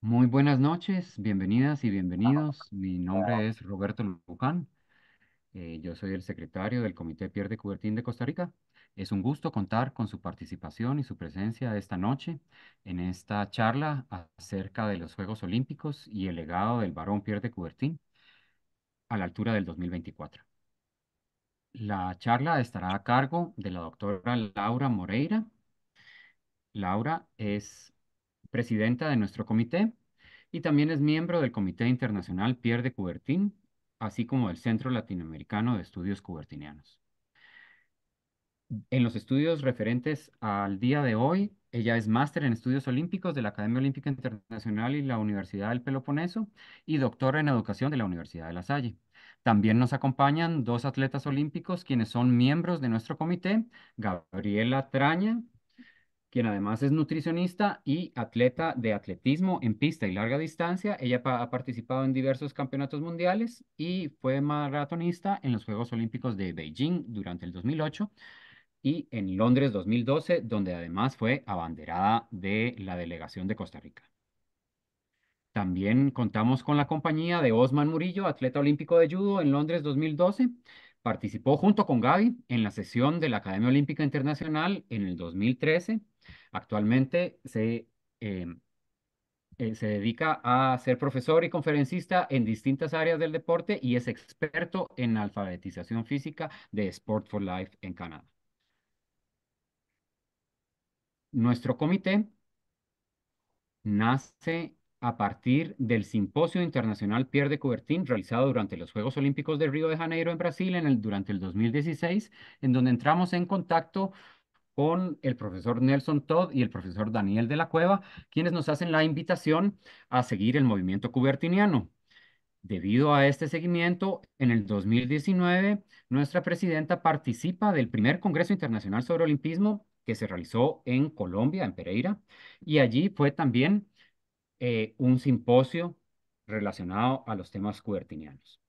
Muy buenas noches, bienvenidas y bienvenidos. Mi nombre es Roberto Luján. Yo soy el secretario del Comité Pierre de Coubertin de Costa Rica. Es un gusto contar con su participación y su presencia esta noche en esta charla acerca de los Juegos Olímpicos y el legado del Barón Pierre de Coubertin a la altura del 2024. La charla estará a cargo de la doctora Laura Moreira. Laura es presidenta de nuestro comité y también es miembro del Comité Internacional Pierre de Coubertin, así como del Centro Latinoamericano de Estudios Coubertinianos. En los estudios referentes al día de hoy, ella es máster en estudios olímpicos de la Academia Olímpica Internacional y la Universidad del Peloponeso y doctora en educación de la Universidad de La Salle. También nos acompañan dos atletas olímpicos quienes son miembros de nuestro comité, Gabriela Traña, quien además es nutricionista y atleta de atletismo en pista y larga distancia. Ella ha participado en diversos campeonatos mundiales y fue maratonista en los Juegos Olímpicos de Beijing durante el 2008 y en Londres 2012, donde además fue abanderada de la delegación de Costa Rica. También contamos con la compañía de Osman Murillo, atleta olímpico de judo en Londres 2012. Participó junto con Gaby en la sesión de la Academia Olímpica Internacional en el 2013. Actualmente eh, se dedica a ser profesor y conferencista en distintas áreas del deporte y es experto en alfabetización física de Sport for Life en Canadá. Nuestro comité nace a partir del Simposio Internacional Pierre de Coubertin realizado durante los Juegos Olímpicos de Río de Janeiro en Brasil durante el 2016, en donde entramos en contacto con el profesor Nelson Todd y el profesor Daniel de la Cueva, quienes nos hacen la invitación a seguir el movimiento coubertiniano. Debido a este seguimiento, en el 2019, nuestra presidenta participa del primer Congreso Internacional sobre Olimpismo que se realizó en Colombia, en Pereira, y allí fue también un simposio relacionado a los temas coubertinianos.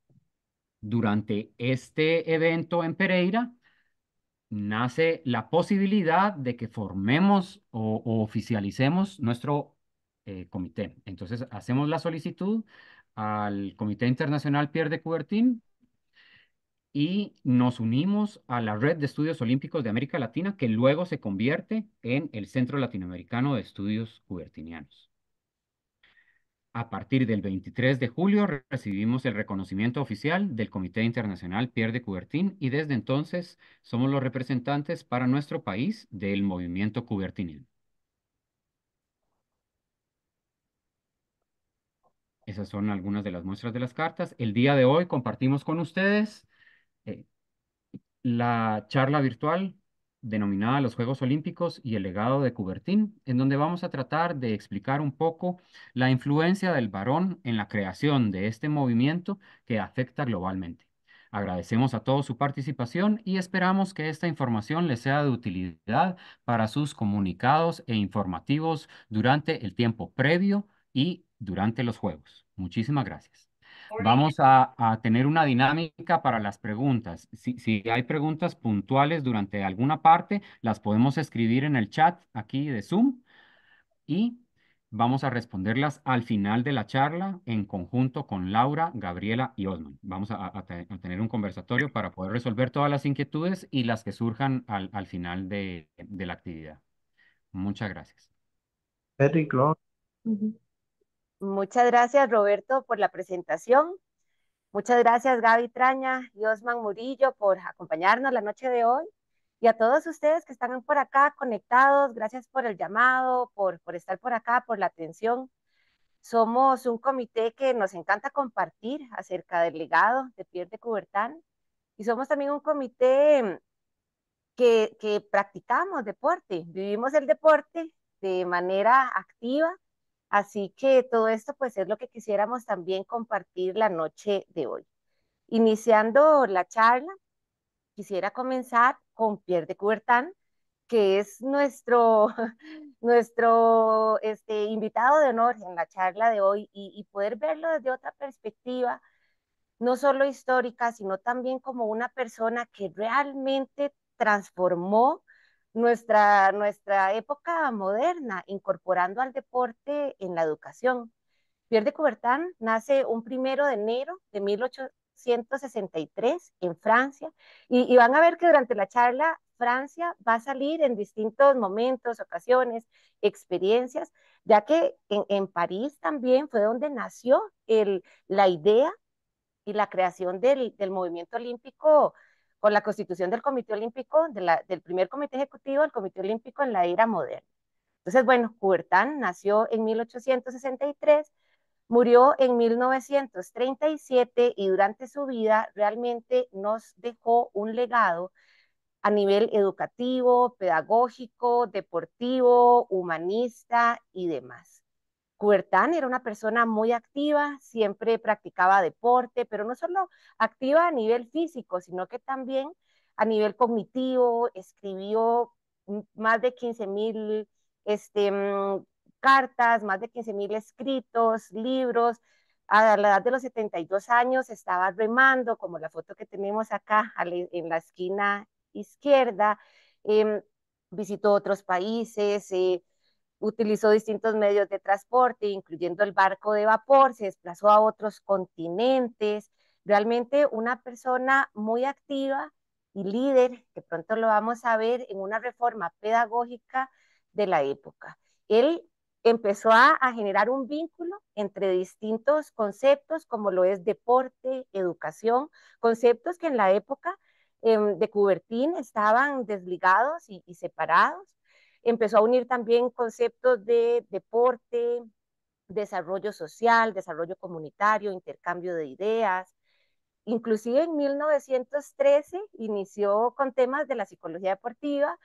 Durante este evento en Pereira, nace la posibilidad de que formemos o oficialicemos nuestro comité. Entonces, hacemos la solicitud al Comité Internacional Pierre de Coubertin y nos unimos a la Red de Estudios Olímpicos de América Latina, que luego se convierte en el Centro Latinoamericano de Estudios Coubertinianos. A partir del 23 de julio recibimos el reconocimiento oficial del Comité Internacional Pierre de Coubertin y desde entonces somos los representantes para nuestro país del movimiento coubertiniano. Esas son algunas de las muestras de las cartas. El día de hoy compartimos con ustedes eh, la charla virtual denominada Los Juegos Olímpicos y el legado de Coubertin, en donde vamos a tratar de explicar un poco la influencia del varón en la creación de este movimiento que afecta globalmente. Agradecemos a todos su participación y esperamos que esta información les sea de utilidad para sus comunicados e informativos durante el tiempo previo y durante los Juegos. Muchísimas gracias. Vamos a tener una dinámica para las preguntas. Si hay preguntas puntuales durante alguna parte, las podemos escribir en el chat aquí de Zoom y vamos a responderlas al final de la charla en conjunto con Laura, Gabriela y Osman. Vamos a tener un conversatorio para poder resolver todas las inquietudes y las que surjan al final de la actividad. Muchas gracias. Eric Lord. Ujú. Muchas gracias, Roberto, por la presentación. Muchas gracias, Gaby Traña y Osman Murillo, por acompañarnos la noche de hoy. Y a todos ustedes que están por acá conectados, gracias por el llamado, por estar por acá, por la atención. Somos un comité que nos encanta compartir acerca del legado de Pierre de Coubertin y somos también un comité que practicamos deporte, vivimos el deporte de manera activa, así que todo esto pues es lo que quisiéramos también compartir la noche de hoy. Iniciando la charla, quisiera comenzar con Pierre de Coubertin, que es nuestro invitado de honor en la charla de hoy y poder verlo desde otra perspectiva, no solo histórica, sino también como una persona que realmente transformó nuestra época moderna, incorporando al deporte en la educación. Pierre de Coubertin nace un 1 de enero de 1863 en Francia y van a ver que durante la charla Francia va a salir en distintos momentos, ocasiones, experiencias, ya que en París también fue donde nació la idea y la creación del movimiento olímpico con la constitución del Comité Olímpico, del primer comité ejecutivo del Comité Olímpico en la era moderna. Entonces, bueno, Coubertin nació en 1863, murió en 1937 y durante su vida realmente nos dejó un legado a nivel educativo, pedagógico, deportivo, humanista y demás. Coubertin era una persona muy activa, siempre practicaba deporte, pero no solo activa a nivel físico, sino que también a nivel cognitivo, escribió más de 15,000 este, cartas, más de 15,000 escritos, libros. A la edad de los 72 años estaba remando, como la foto que tenemos acá en la esquina izquierda. Eh, Visitó otros países, utilizó distintos medios de transporte, incluyendo el barco de vapor, se desplazó a otros continentes, realmente una persona muy activa y líder, que pronto lo vamos a ver en una reforma pedagógica de la época. Él empezó a generar un vínculo entre distintos conceptos, como lo es deporte, educación, conceptos que en la época de Coubertin estaban desligados y separados. Empezó a unir también conceptos de deporte, desarrollo social, desarrollo comunitario, intercambio de ideas. Inclusive en 1913 inició con temas de la psicología deportiva,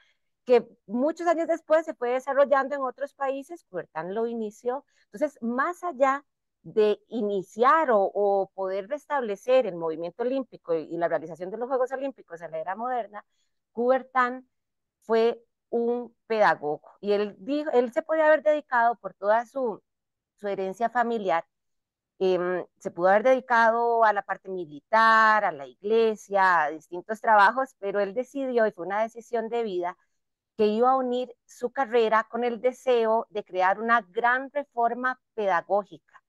que muchos años después se fue desarrollando en otros países. Coubertin lo inició. Entonces, más allá de iniciar o poder restablecer el movimiento olímpico y la realización de los Juegos Olímpicos en la era moderna, Coubertin fue un pedagogo y él se podía haber dedicado por toda su herencia familiar, se pudo haber dedicado a la parte militar, a la iglesia, a distintos trabajos, pero él decidió, y fue una decisión de vida, que iba a unir su carrera con el deseo de crear una gran reforma pedagógica.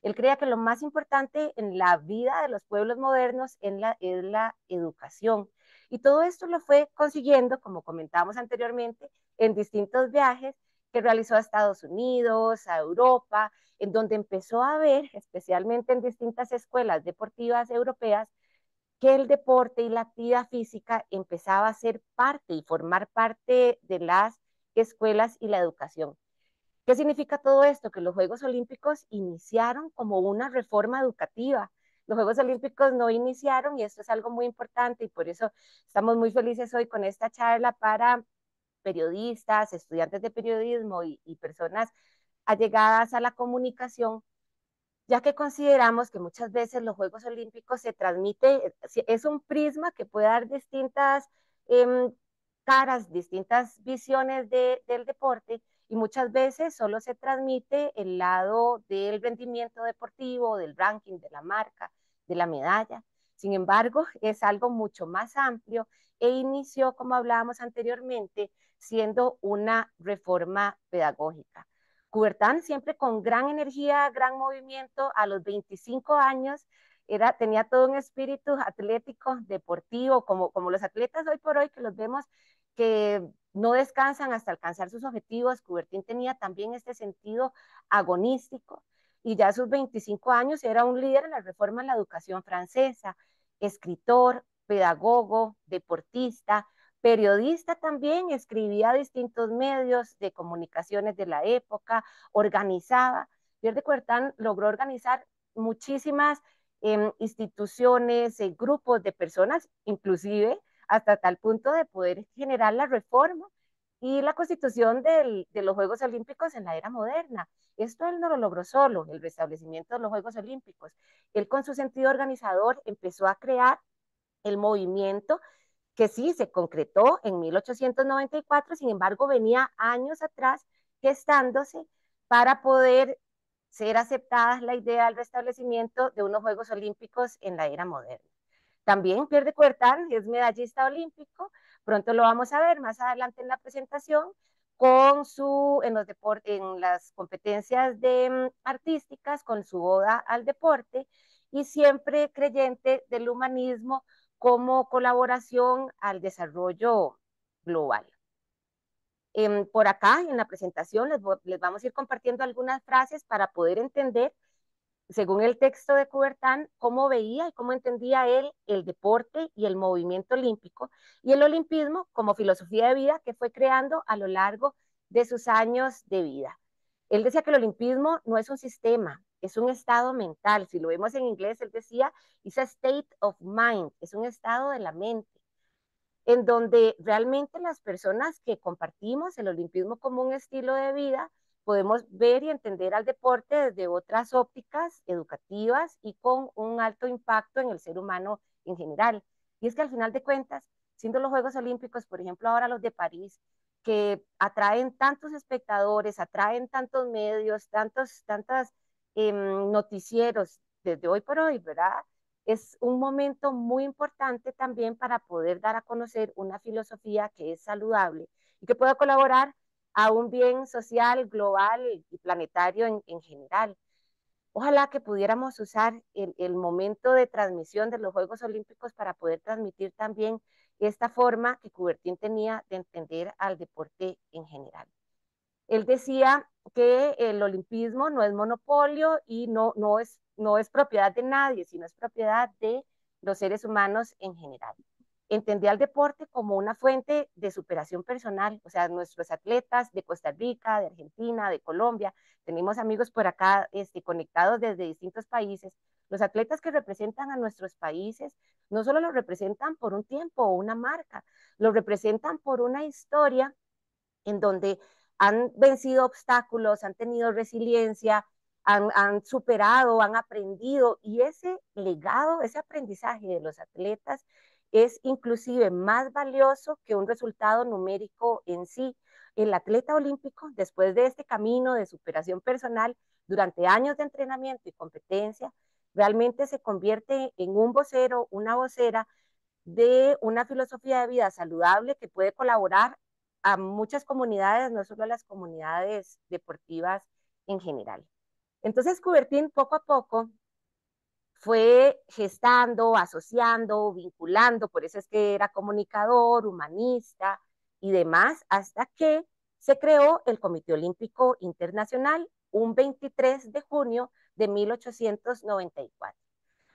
Él creía que lo más importante en la vida de los pueblos modernos es la educación. Y todo esto lo fue consiguiendo, como comentábamos anteriormente, en distintos viajes que realizó a Estados Unidos, a Europa, en donde empezó a ver, especialmente en distintas escuelas deportivas europeas, que el deporte y la actividad física empezaba a ser parte y formar parte de las escuelas y la educación. ¿Qué significa todo esto? Que los Juegos Olímpicos iniciaron como una reforma educativa. Los Juegos Olímpicos no iniciaron, y esto es algo muy importante, y por eso estamos muy felices hoy con esta charla para periodistas, estudiantes de periodismo y personas allegadas a la comunicación, ya que consideramos que muchas veces los Juegos Olímpicos se transmite, es un prisma que puede dar distintas eh, caras, distintas visiones del deporte, y muchas veces solo se transmite el lado del rendimiento deportivo, del ranking, de la marca, de la medalla. Sin embargo, es algo mucho más amplio e inició, como hablábamos anteriormente, siendo una reforma pedagógica. Coubertin siempre con gran energía, gran movimiento, a los 25 años tenía todo un espíritu atlético, deportivo, como los atletas hoy por hoy que los vemos que no descansan hasta alcanzar sus objetivos. Coubertin tenía también este sentido agonístico y ya a sus 25 años era un líder en la reforma en la educación francesa, escritor, pedagogo, deportista, periodista también, escribía a distintos medios de comunicaciones de la época, organizaba. Pierre de Coubertin logró organizar muchísimas instituciones, grupos de personas, inclusive hasta tal punto de poder generar la reforma y la constitución de los Juegos Olímpicos en la era moderna. Esto él no lo logró solo, el restablecimiento de los Juegos Olímpicos. Él con su sentido organizador empezó a crear el movimiento que sí se concretó en 1894, sin embargo venía años atrás gestándose para poder ser aceptada la idea del restablecimiento de unos Juegos Olímpicos en la era moderna. También Pierre de Coubertin es medallista olímpico, pronto lo vamos a ver más adelante en la presentación, en las competencias artísticas, con su oda al deporte, y siempre creyente del humanismo como colaboración al desarrollo global. Por acá, en la presentación, les vamos a ir compartiendo algunas frases para poder entender, según el texto de Coubertin, cómo veía y cómo entendía él el deporte y el movimiento olímpico y el olimpismo como filosofía de vida que fue creando a lo largo de sus años de vida. Él decía que el olimpismo no es un sistema, es un estado mental. Si lo vemos en inglés, él decía, it's a state of mind, es un estado de la mente, en donde realmente las personas que compartimos el olimpismo como un estilo de vida, podemos ver y entender al deporte desde otras ópticas educativas y con un alto impacto en el ser humano en general. Y es que al final de cuentas, siendo los Juegos Olímpicos, por ejemplo, ahora los de París, que atraen tantos espectadores, atraen tantos medios, tantos noticieros desde hoy por hoy, ¿verdad? Es un momento muy importante también para poder dar a conocer una filosofía que es saludable y que pueda colaborar a un bien social, global y planetario en general. Ojalá que pudiéramos usar el momento de transmisión de los Juegos Olímpicos para poder transmitir también esta forma que Coubertin tenía de entender al deporte en general. Él decía que el olimpismo no es monopolio y no es propiedad de nadie, sino es propiedad de los seres humanos en general. Entendía el deporte como una fuente de superación personal, o sea, nuestros atletas de Costa Rica, de Argentina, de Colombia, tenemos amigos por acá conectados desde distintos países. Los atletas que representan a nuestros países no solo los representan por un tiempo o una marca, los representan por una historia en donde han vencido obstáculos, han tenido resiliencia, han superado, han aprendido, y ese legado, ese aprendizaje de los atletas es inclusive más valioso que un resultado numérico en sí. El atleta olímpico, después de este camino de superación personal, durante años de entrenamiento y competencia, realmente se convierte en un vocero, una vocera de una filosofía de vida saludable que puede colaborar a muchas comunidades, no solo a las comunidades deportivas en general. Entonces, Coubertin poco a poco fue gestando, asociando, vinculando, por eso es que era comunicador, humanista y demás, hasta que se creó el Comité Olímpico Internacional un 23 de junio de 1894.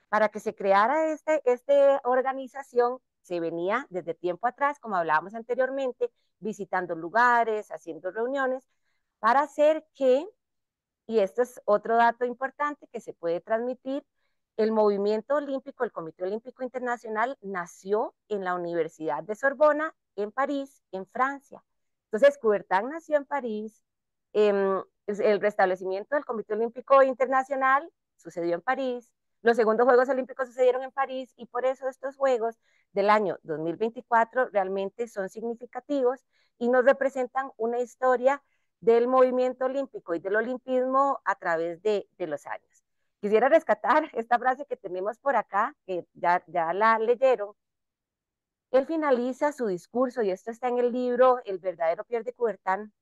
Para que se creara esta organización, se venía desde tiempo atrás, como hablábamos anteriormente, visitando lugares, haciendo reuniones, para hacer que, y esto es otro dato importante que se puede transmitir, el movimiento olímpico, el Comité Olímpico Internacional, nació en la Universidad de Sorbona, en París, en Francia. Entonces, Coubertin nació en París, el restablecimiento del Comité Olímpico Internacional sucedió en París, los segundos Juegos Olímpicos sucedieron en París y por eso estos Juegos del año 2024 realmente son significativos y nos representan una historia del movimiento olímpico y del olimpismo a través de los años. Quisiera rescatar esta frase que tenemos por acá, que ya la leyeron. Él finaliza su discurso, y esto está en el libro El verdadero Pierre de Coubertin.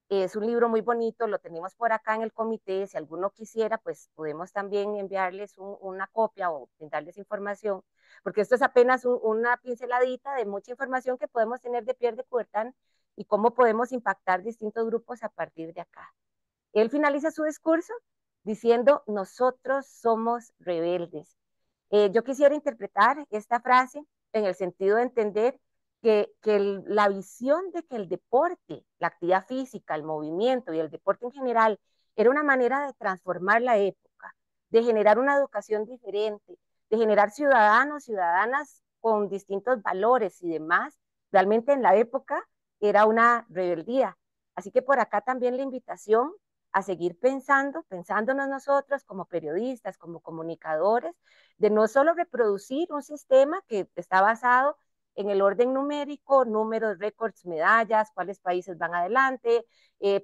Es un libro muy bonito, lo tenemos por acá en el comité. Si alguno quisiera, pues podemos también enviarles una copia o brindarles información, porque esto es apenas una pinceladita de mucha información que podemos tener de Pierre de Coubertin y cómo podemos impactar distintos grupos a partir de acá. Él finaliza su discurso diciendo, nosotros somos rebeldes. Yo quisiera interpretar esta frase en el sentido de entender que la visión de que el deporte, la actividad física, el movimiento y el deporte en general era una manera de transformar la época, de generar una educación diferente, de generar ciudadanos, ciudadanas con distintos valores y demás, realmente en la época era una rebeldía. Así que por acá también la invitación a seguir pensándonos nosotros como periodistas, como comunicadores, de no solo reproducir un sistema que está basado en el orden numérico, números, récords, medallas, cuáles países van adelante,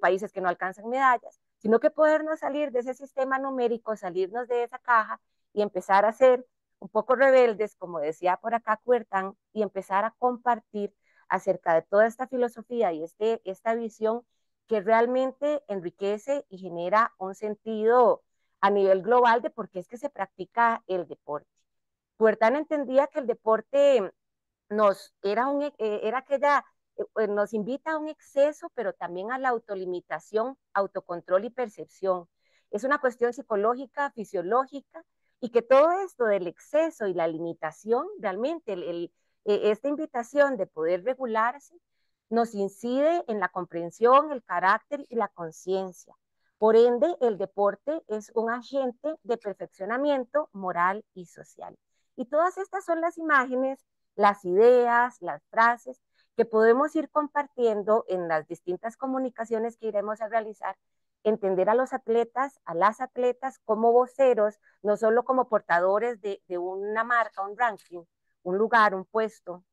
países que no alcanzan medallas, sino que podernos salir de ese sistema numérico, salirnos de esa caja y empezar a ser un poco rebeldes, como decía por acá Coubertin, y empezar a compartir acerca de toda esta filosofía y esta visión que realmente enriquece y genera un sentido a nivel global de por qué es que se practica el deporte. Puertán entendía que el deporte nos invita a un exceso, pero también a la autolimitación, autocontrol y percepción. Es una cuestión psicológica, fisiológica, y que todo esto del exceso y la limitación, realmente esta invitación de poder regularse, nos incide en la comprensión, el carácter y la conciencia. Por ende, el deporte es un agente de perfeccionamiento moral y social. Y todas estas son las imágenes, las ideas, las frases que podemos ir compartiendo en las distintas comunicaciones que iremos a realizar, entender a los atletas, a las atletas como voceros, no solo como portadores de una marca, un ranking, un lugar, un puesto,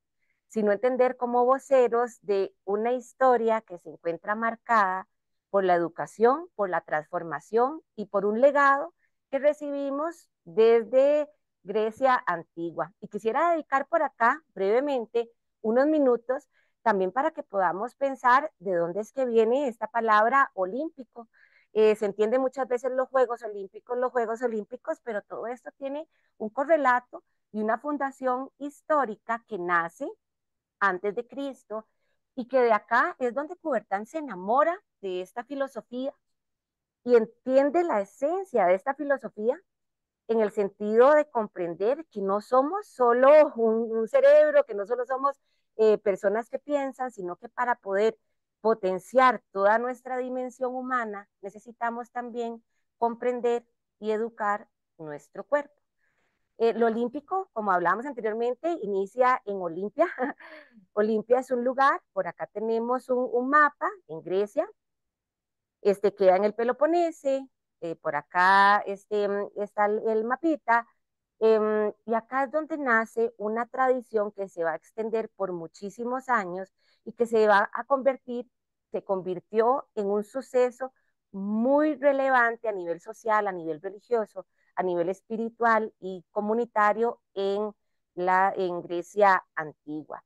sino entender como voceros de una historia que se encuentra marcada por la educación, por la transformación y por un legado que recibimos desde Grecia antigua. Y quisiera dedicar por acá brevemente unos minutos también para que podamos pensar de dónde es que viene esta palabra olímpico. Se entiende muchas veces los Juegos Olímpicos, pero todo esto tiene un correlato y una fundación histórica que nace antes de Cristo, y que de acá es donde Coubertin se enamora de esta filosofía y entiende la esencia de esta filosofía en el sentido de comprender que no somos solo un cerebro, que no solo somos personas que piensan, sino que para poder potenciar toda nuestra dimensión humana necesitamos también comprender y educar nuestro cuerpo. Lo olímpico, como hablábamos anteriormente, inicia en Olimpia. Olimpia es un lugar, por acá tenemos un mapa en Grecia, queda en el Peloponese, por acá está el mapita, y acá es donde nace una tradición que se va a extender por muchísimos años y que se convirtió en un suceso muy relevante a nivel social, a nivel religioso, a nivel espiritual y comunitario en Grecia antigua.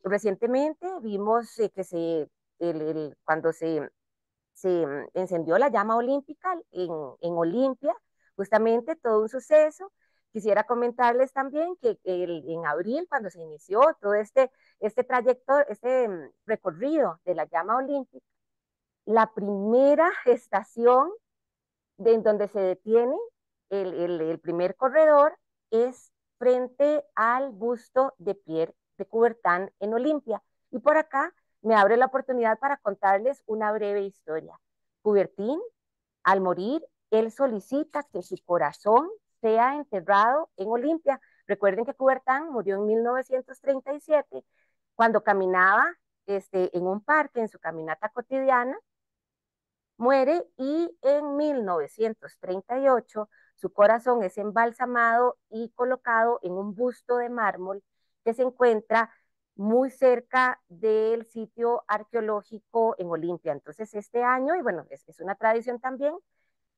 Recientemente vimos cuando se encendió la llama olímpica en Olimpia, justamente todo un suceso. Quisiera comentarles también que en abril, cuando se inició todo este trayecto, recorrido de la llama olímpica, la primera estación en donde se detiene el primer corredor es frente al busto de Pierre de Coubertin en Olimpia. Y por acá me abre la oportunidad para contarles una breve historia. Coubertin, al morir, él solicita que su corazón sea enterrado en Olimpia. Recuerden que Coubertin murió en 1937 cuando caminaba en un parque en su caminata cotidiana, muere, y en 1938 su corazón es embalsamado y colocado en un busto de mármol que se encuentra muy cerca del sitio arqueológico en Olimpia. Entonces este año, y bueno, es una tradición también,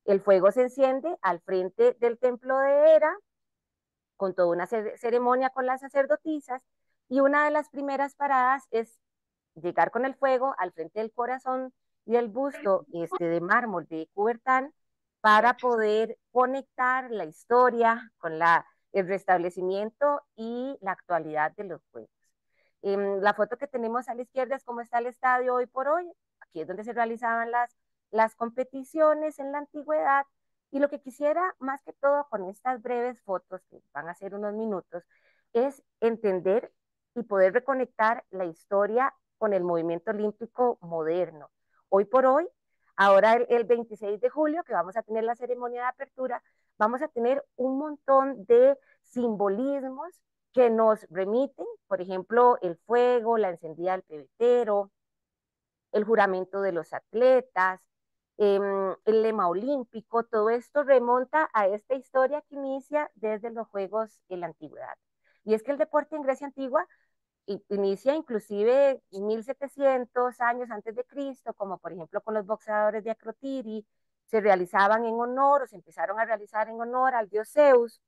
el fuego se enciende al frente del templo de Hera con toda una ceremonia con las sacerdotisas, y una de las primeras paradas es llegar con el fuego al frente del corazón y el busto de mármol de Coubertin para poder conectar la historia con el restablecimiento y la actualidad de los Juegos. La foto que tenemos a la izquierda es cómo está el estadio hoy por hoy. Aquí es donde se realizaban las competiciones en la antigüedad. Y lo que quisiera más que todo con estas breves fotos, que van a ser unos minutos, es entender y poder reconectar la historia con el movimiento olímpico moderno. Hoy por hoy, ahora el 26 de julio, que vamos a tener la ceremonia de apertura, vamos a tener un montón de simbolismos que nos remiten, por ejemplo, el fuego, la encendida del pebetero, el juramento de los atletas, el lema olímpico. Todo esto remonta a esta historia que inicia desde los Juegos en la antigüedad. Y es que el deporte en Grecia antigua inicia inclusive 1700 años antes de Cristo, como por ejemplo con los boxeadores de Acrotiri, se realizaban en honor, o se empezaron a realizar en honor al dios Zeus,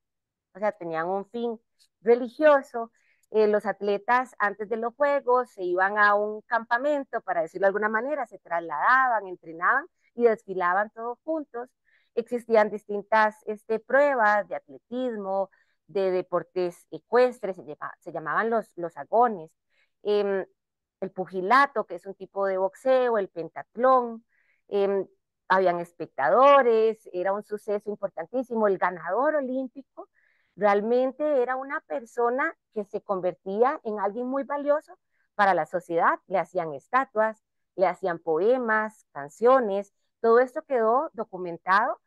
o sea, tenían un fin religioso. Los atletas antes de los Juegos se iban a un campamento, para decirlo de alguna manera, se trasladaban, entrenaban y desfilaban todos juntos. Existían distintas pruebas de atletismo, de deportes ecuestres, se llamaban los agones. Eh, el pugilato, que es un tipo de boxeo, el pentatlón, eh, habían espectadores, era un suceso importantísimo. El ganador olímpico realmente era una persona que se convertía en alguien muy valioso para la sociedad. Le hacían estatuas, le hacían poemas, canciones. Todo esto quedó documentado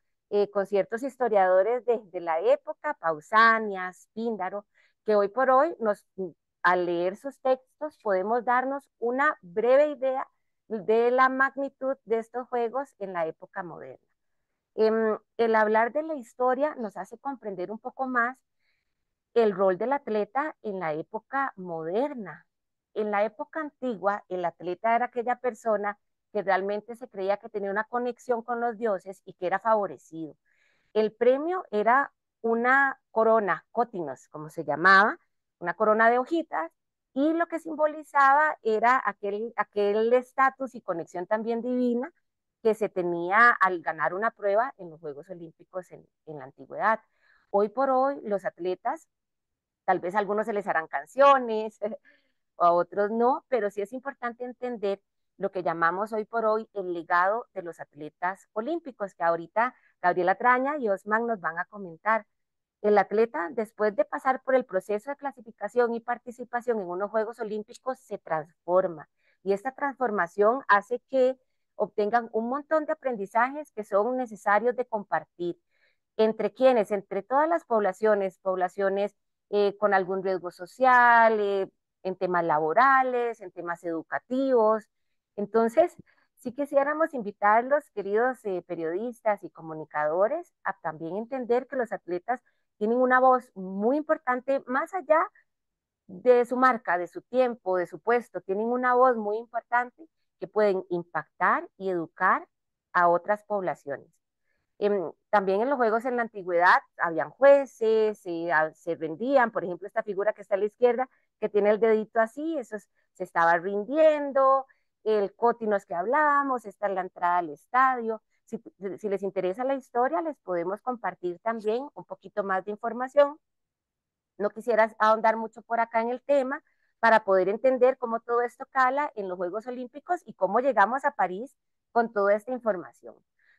con ciertos historiadores de la época, Pausanias, Píndaro, que hoy por hoy al leer sus textos podemos darnos una breve idea de la magnitud de estos juegos en la época moderna. El hablar de la historia nos hace comprender un poco más el rol del atleta en la época moderna. En la época antigua, el atleta era aquella persona que realmente se creía que tenía una conexión con los dioses y que era favorecido. El premio era una corona, cótinos, como se llamaba, una corona de hojitas, y lo que simbolizaba era aquel estatus y conexión también divina que se tenía al ganar una prueba en los Juegos Olímpicos en la antigüedad. Hoy por hoy, los atletas, tal vez a algunos se les harán canciones, o a otros no, pero sí es importante entender lo que llamamos hoy por hoy el legado de los atletas olímpicos, que ahorita Gabriela Traña y Osman nos van a comentar. El atleta, después de pasar por el proceso de clasificación y participación en unos Juegos Olímpicos, se transforma. Y esta transformación hace que obtengan un montón de aprendizajes que son necesarios de compartir. ¿Entre quiénes? Entre todas las poblaciones con algún riesgo social, en temas laborales, en temas educativos. Entonces, sí quisiéramos invitarlos, queridos periodistas y comunicadores, a también entender que los atletas tienen una voz muy importante más allá de su marca, de su tiempo, de su puesto, tienen una voz muy importante que pueden impactar y educar a otras poblaciones. También en los juegos en la antigüedad habían jueces, se rendían, por ejemplo, esta figura que está a la izquierda, que tiene el dedito así, se estaba rindiendo, el Cótinos que hablábamos, esta es la entrada al estadio. Si les interesa la historia, les podemos compartir también un poquito más de información. No quisiera ahondar mucho por acá en el tema para poder entender cómo todo esto cala en los Juegos Olímpicos y cómo llegamos a París con toda esta información.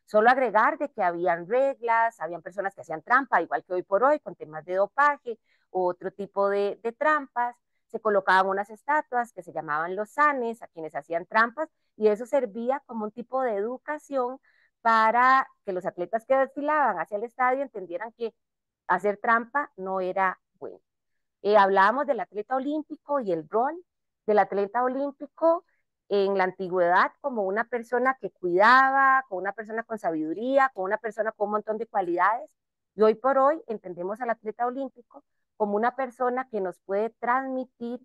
Solo agregar de que habían reglas, habían personas que hacían trampa, igual que hoy por hoy, con temas de dopaje u otro tipo de trampas. Se colocaban unas estatuas que se llamaban los sanes a quienes hacían trampas y eso servía como un tipo de educación para que los atletas que desfilaban hacia el estadio entendieran que hacer trampa no era bueno. Hablábamos del atleta olímpico y el rol del atleta olímpico en la antigüedad como una persona que cuidaba, como una persona con sabiduría, como una persona con un montón de cualidades. Y hoy por hoy entendemos al atleta olímpico como una persona que nos puede transmitir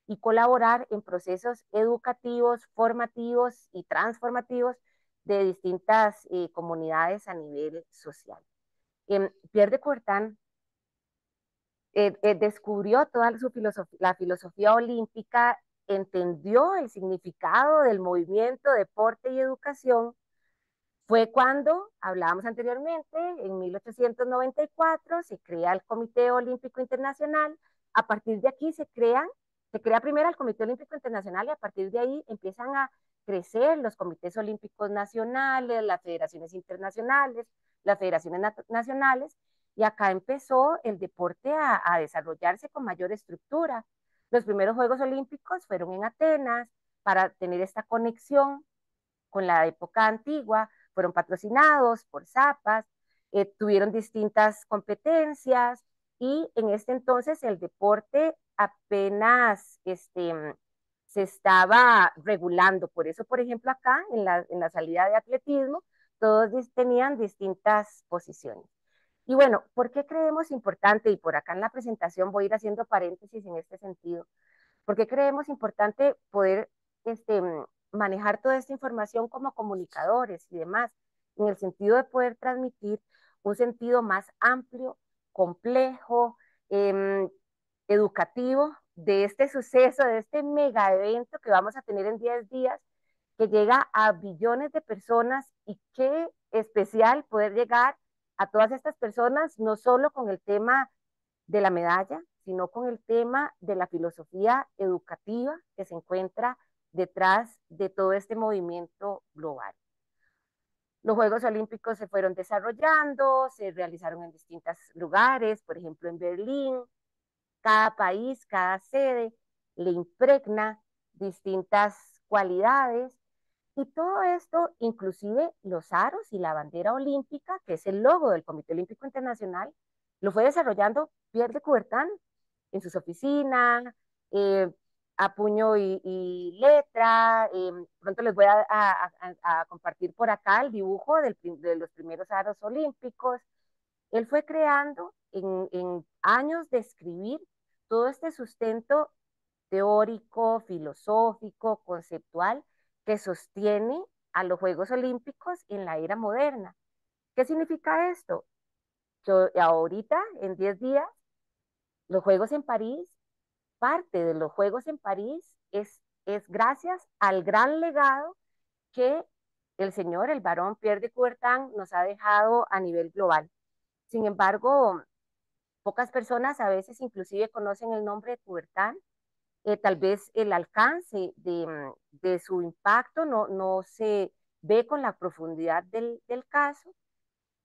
y colaborar en procesos educativos, formativos y transformativos de distintas comunidades a nivel social. Pierre de Coubertin descubrió toda la filosofía olímpica, entendió el significado del movimiento, deporte y educación. Fue cuando, hablábamos anteriormente, en 1894 se crea el Comité Olímpico Internacional. A partir de aquí se crea primero el Comité Olímpico Internacional y a partir de ahí empiezan a crecer los comités olímpicos nacionales, las federaciones internacionales, las federaciones nacionales, y acá empezó el deporte a desarrollarse con mayor estructura. Los primeros Juegos Olímpicos fueron en Atenas para tener esta conexión con la época antigua, fueron patrocinados por Zapas, tuvieron distintas competencias y en este entonces el deporte apenas se estaba regulando. Por eso, por ejemplo, acá en la salida de atletismo, todos tenían distintas posiciones. Y bueno, ¿por qué creemos importante? Y por acá en la presentación voy a ir haciendo paréntesis en este sentido. ¿Por qué creemos importante poder manejar toda esta información como comunicadores y demás? En el sentido de poder transmitir un sentido más amplio, complejo, educativo de este suceso, de este mega evento que vamos a tener en 10 días, que llega a billones de personas y qué especial poder llegar a todas estas personas, no solo con el tema de la medalla, sino con el tema de la filosofía educativa que se encuentra detrás de todo este movimiento global. Los Juegos Olímpicos se fueron desarrollando, se realizaron en distintos lugares, por ejemplo en Berlín. Cada país, cada sede le impregna distintas cualidades y todo esto, inclusive los aros y la bandera olímpica, que es el logo del Comité Olímpico Internacional, lo fue desarrollando Pierre de Coubertin en sus oficinas, eh, a puño y letra. Pronto les voy a compartir por acá el dibujo de los primeros aros olímpicos. Él fue creando en años de escribir todo este sustento teórico, filosófico, conceptual, que sostiene a los Juegos Olímpicos en la era moderna. ¿Qué significa esto? Que ahorita, en 10 días, los Juegos en París, parte de los Juegos en París es gracias al gran legado que el señor, el barón Pierre de Coubertin, nos ha dejado a nivel global. Sin embargo, pocas personas a veces inclusive conocen el nombre de Coubertin. Tal vez el alcance de su impacto no se ve con la profundidad del caso.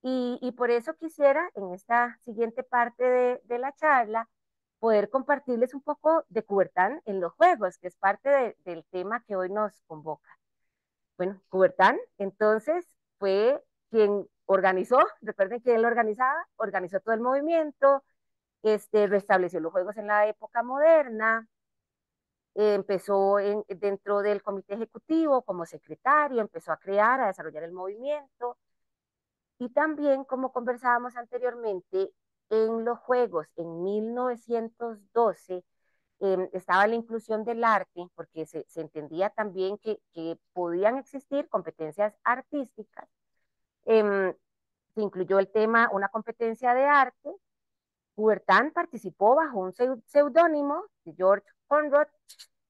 Y por eso quisiera en esta siguiente parte de la charla poder compartirles un poco de Coubertin en los juegos, que es parte del tema que hoy nos convoca. Bueno, Coubertin entonces fue quien organizó, recuerden que él organizaba, organizó todo el movimiento, restableció los juegos en la época moderna, empezó dentro del comité ejecutivo como secretario, empezó a crear, a desarrollar el movimiento y también, como conversábamos anteriormente, en los Juegos en 1912 estaba la inclusión del arte, porque se entendía también que podían existir competencias artísticas. Eh, Se incluyó el tema, una competencia de arte. Coubertin participó bajo un seudónimo de George Conrad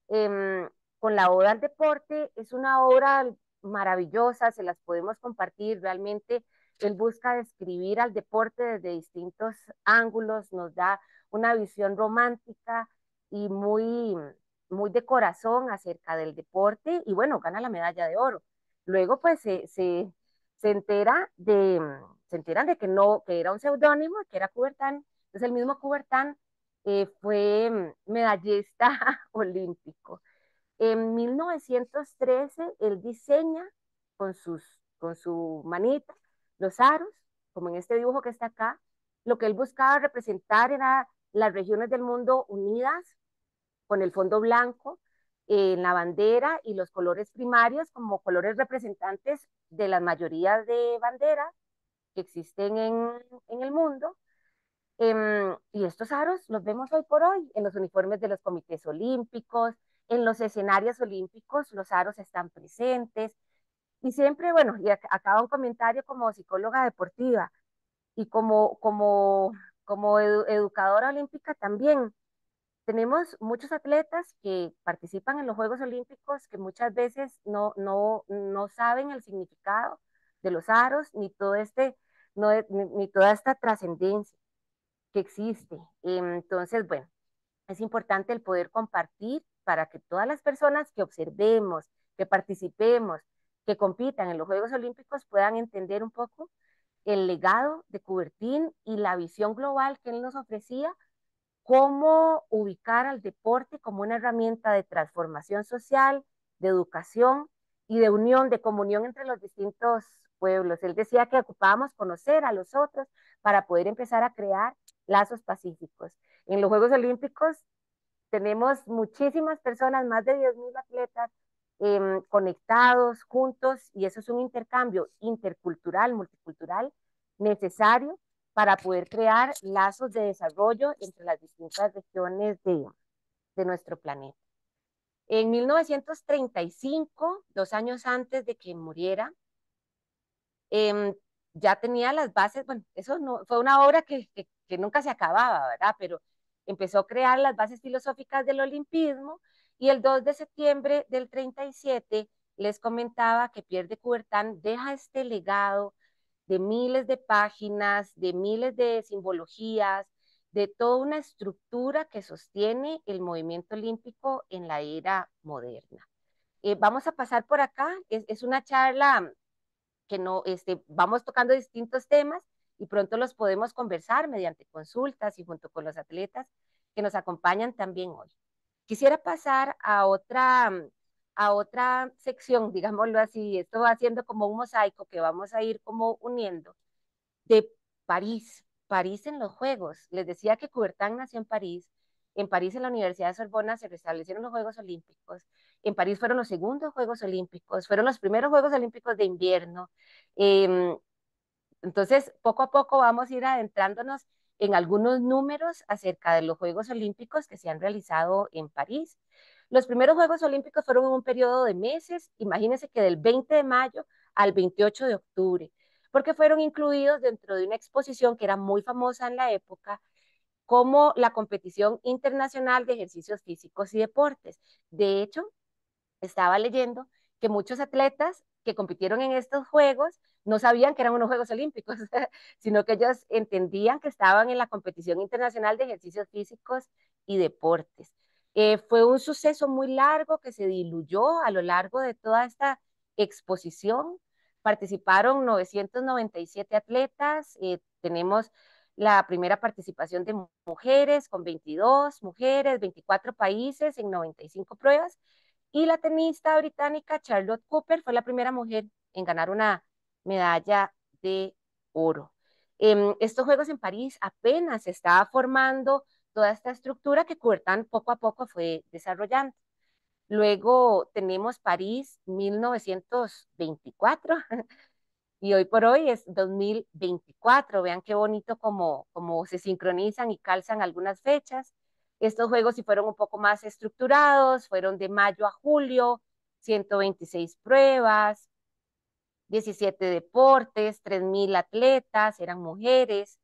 eh, con la Oda al Deporte. Es una obra maravillosa, se las podemos compartir. Realmente él busca describir al deporte desde distintos ángulos, nos da una visión romántica y muy de corazón acerca del deporte y bueno, gana la medalla de oro. Luego pues se entera se enteran de que no, que era un seudónimo, que era Coubertin. Entonces el mismo Coubertin fue medallista olímpico. En 1913 él diseña con, con su manita los aros, como en este dibujo que está acá. Lo que él buscaba representar era las regiones del mundo unidas con el fondo blanco en la bandera y los colores primarios como colores representantes de las mayorías de banderas que existen en el mundo. Y estos aros los vemos hoy por hoy en los uniformes de los comités olímpicos, en los escenarios olímpicos, los aros están presentes. Y siempre, bueno, y acaba un comentario como psicóloga deportiva y como educadora olímpica también. Tenemos muchos atletas que participan en los Juegos Olímpicos que muchas veces no saben el significado de los aros ni todo ni toda esta trascendencia que existe. Entonces, bueno, es importante el poder compartir para que todas las personas que observemos, que participemos, que compitan en los Juegos Olímpicos puedan entender un poco el legado de Coubertin y la visión global que él nos ofrecía, cómo ubicar al deporte como una herramienta de transformación social, de educación y de unión, de comunión entre los distintos pueblos. Él decía que ocupábamos conocer a los otros para poder empezar a crear lazos pacíficos. En los Juegos Olímpicos tenemos muchísimas personas, más de 10.000 atletas conectados, juntos, y eso es un intercambio intercultural, multicultural, necesario para poder crear lazos de desarrollo entre las distintas regiones de nuestro planeta. En 1935, 2 años antes de que muriera, ya tenía las bases, bueno, eso no, fue una obra que nunca se acababa, ¿verdad? Pero empezó a crear las bases filosóficas del olimpismo y el 2 de septiembre del 37 les comentaba que Pierre de Coubertin deja este legado de miles de páginas, de miles de simbologías, de toda una estructura que sostiene el movimiento olímpico en la era moderna. Vamos a pasar por acá, es una charla que no, vamos tocando distintos temas y pronto los podemos conversar mediante consultas y junto con los atletas que nos acompañan también hoy. Quisiera pasar a otra sección, digámoslo así, esto va siendo como un mosaico que vamos a ir como uniendo, de París, París en los Juegos. Les decía que Coubertin nació en París en la Universidad de Sorbona se restablecieron los Juegos Olímpicos, en París fueron los segundos Juegos Olímpicos, fueron los primeros Juegos Olímpicos de invierno. Eh, entonces, poco a poco vamos a ir adentrándonos en algunos números acerca de los Juegos Olímpicos que se han realizado en París. Los primeros Juegos Olímpicos fueron en un periodo de meses, imagínense que del 20 de mayo al 28 de octubre, porque fueron incluidos dentro de una exposición que era muy famosa en la época, como la competición internacional de ejercicios físicos y deportes. De hecho, estaba leyendo que muchos atletas que compitieron en estos Juegos no sabían que eran unos Juegos Olímpicos, sino que ellos entendían que estaban en la competición internacional de ejercicios físicos y deportes. Fue un suceso muy largo que se diluyó a lo largo de toda esta exposición. Participaron 997 atletas, tenemos la primera participación de mujeres con 22 mujeres, 24 países en 95 pruebas, y la tenista británica Charlotte Cooper fue la primera mujer en ganar una medalla de oro. Estos Juegos en París apenas se estaba formando toda esta estructura que Coubertin poco a poco fue desarrollando. Luego tenemos París 1924 y hoy por hoy es 2024. Vean qué bonito como se sincronizan y calzan algunas fechas. Estos juegos sí fueron un poco más estructurados, fueron de mayo a julio, 126 pruebas, 17 deportes, 3.000 atletas, eran mujeres,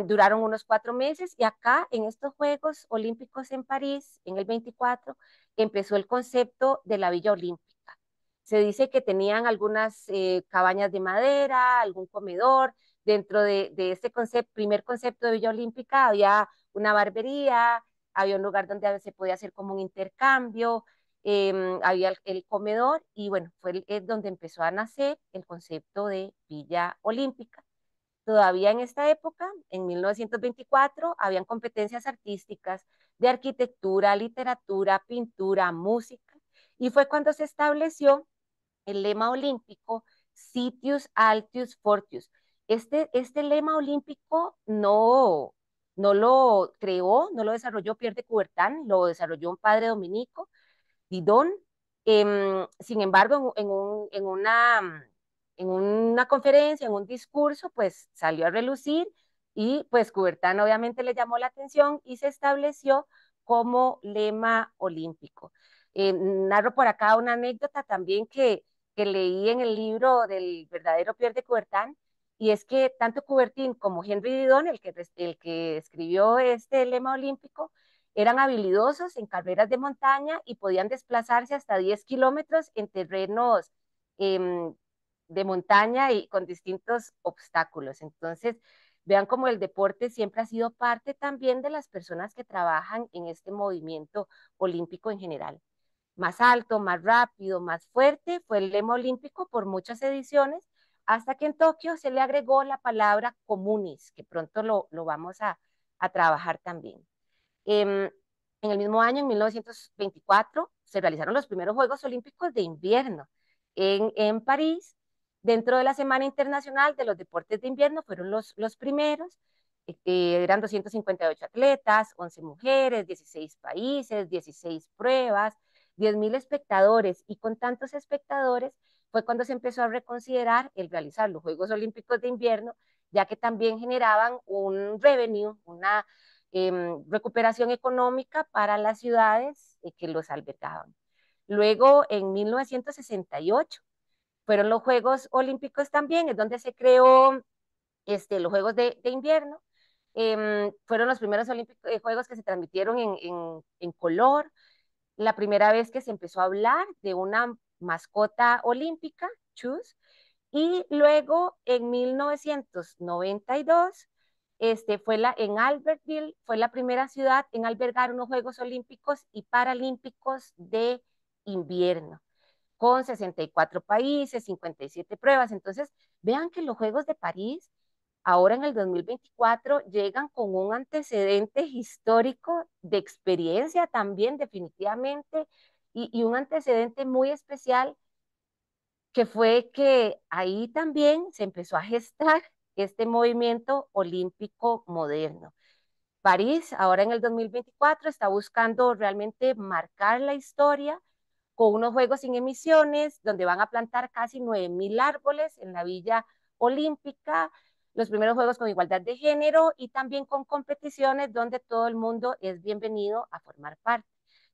duraron unos 4 meses y acá en estos Juegos Olímpicos en París, en el 24, empezó el concepto de la Villa Olímpica. Se dice que tenían algunas cabañas de madera, algún comedor. Dentro de este primer concepto de Villa Olímpica había una barbería, había un lugar donde se podía hacer como un intercambio, había el comedor y bueno, fue donde empezó a nacer el concepto de Villa Olímpica. Todavía en esta época, en 1924, habían competencias artísticas de arquitectura, literatura, pintura, música, y fue cuando se estableció el lema olímpico Citius Altius Fortius. Este lema olímpico no lo creó, no lo desarrolló Pierre de Coubertin, lo desarrolló un padre dominico, Didon. Sin embargo, en una conferencia, en un discurso, pues salió a relucir y pues Coubertin obviamente le llamó la atención y se estableció como lema olímpico. Narro por acá una anécdota también que leí en el libro del verdadero Pierre de Coubertin, y es que tanto Coubertin como Henry Didon, el que escribió este lema olímpico, eran habilidosos en carreras de montaña y podían desplazarse hasta 10 kilómetros en terrenos eh, de montaña y con distintos obstáculos. Entonces, vean cómo el deporte siempre ha sido parte también de las personas que trabajan en este movimiento olímpico en general. Más alto, más rápido, más fuerte fue el lema olímpico por muchas ediciones, hasta que en Tokio se le agregó la palabra comunis, que pronto lo vamos a trabajar también. Eh, en el mismo año, en 1924, se realizaron los primeros Juegos Olímpicos de invierno en París. Dentro de la Semana Internacional de los Deportes de Invierno fueron los primeros. Eran 258 atletas, 11 mujeres, 16 países, 16 pruebas, 10.000 espectadores. Y con tantos espectadores fue cuando se empezó a reconsiderar el realizar los Juegos Olímpicos de Invierno, ya que también generaban un revenue, una recuperación económica para las ciudades que los albergaban. Luego, en 1968, fueron los Juegos Olímpicos también, es donde se creó los Juegos de invierno. Fueron los primeros Juegos que se transmitieron en color, la primera vez que se empezó a hablar de una mascota olímpica, Chus, y luego en 1992 en Albertville, fue la primera ciudad en albergar unos Juegos Olímpicos y Paralímpicos de invierno, con 64 países, 57 pruebas. Entonces, vean que los Juegos de París, ahora en el 2024, llegan con un antecedente histórico de experiencia también, definitivamente, y un antecedente muy especial, que fue que ahí también se empezó a gestar este movimiento olímpico moderno. París, ahora en el 2024, está buscando realmente marcar la historia con unos juegos sin emisiones, donde van a plantar casi 9.000 árboles en la Villa Olímpica, los primeros juegos con igualdad de género y también con competiciones donde todo el mundo es bienvenido a formar parte.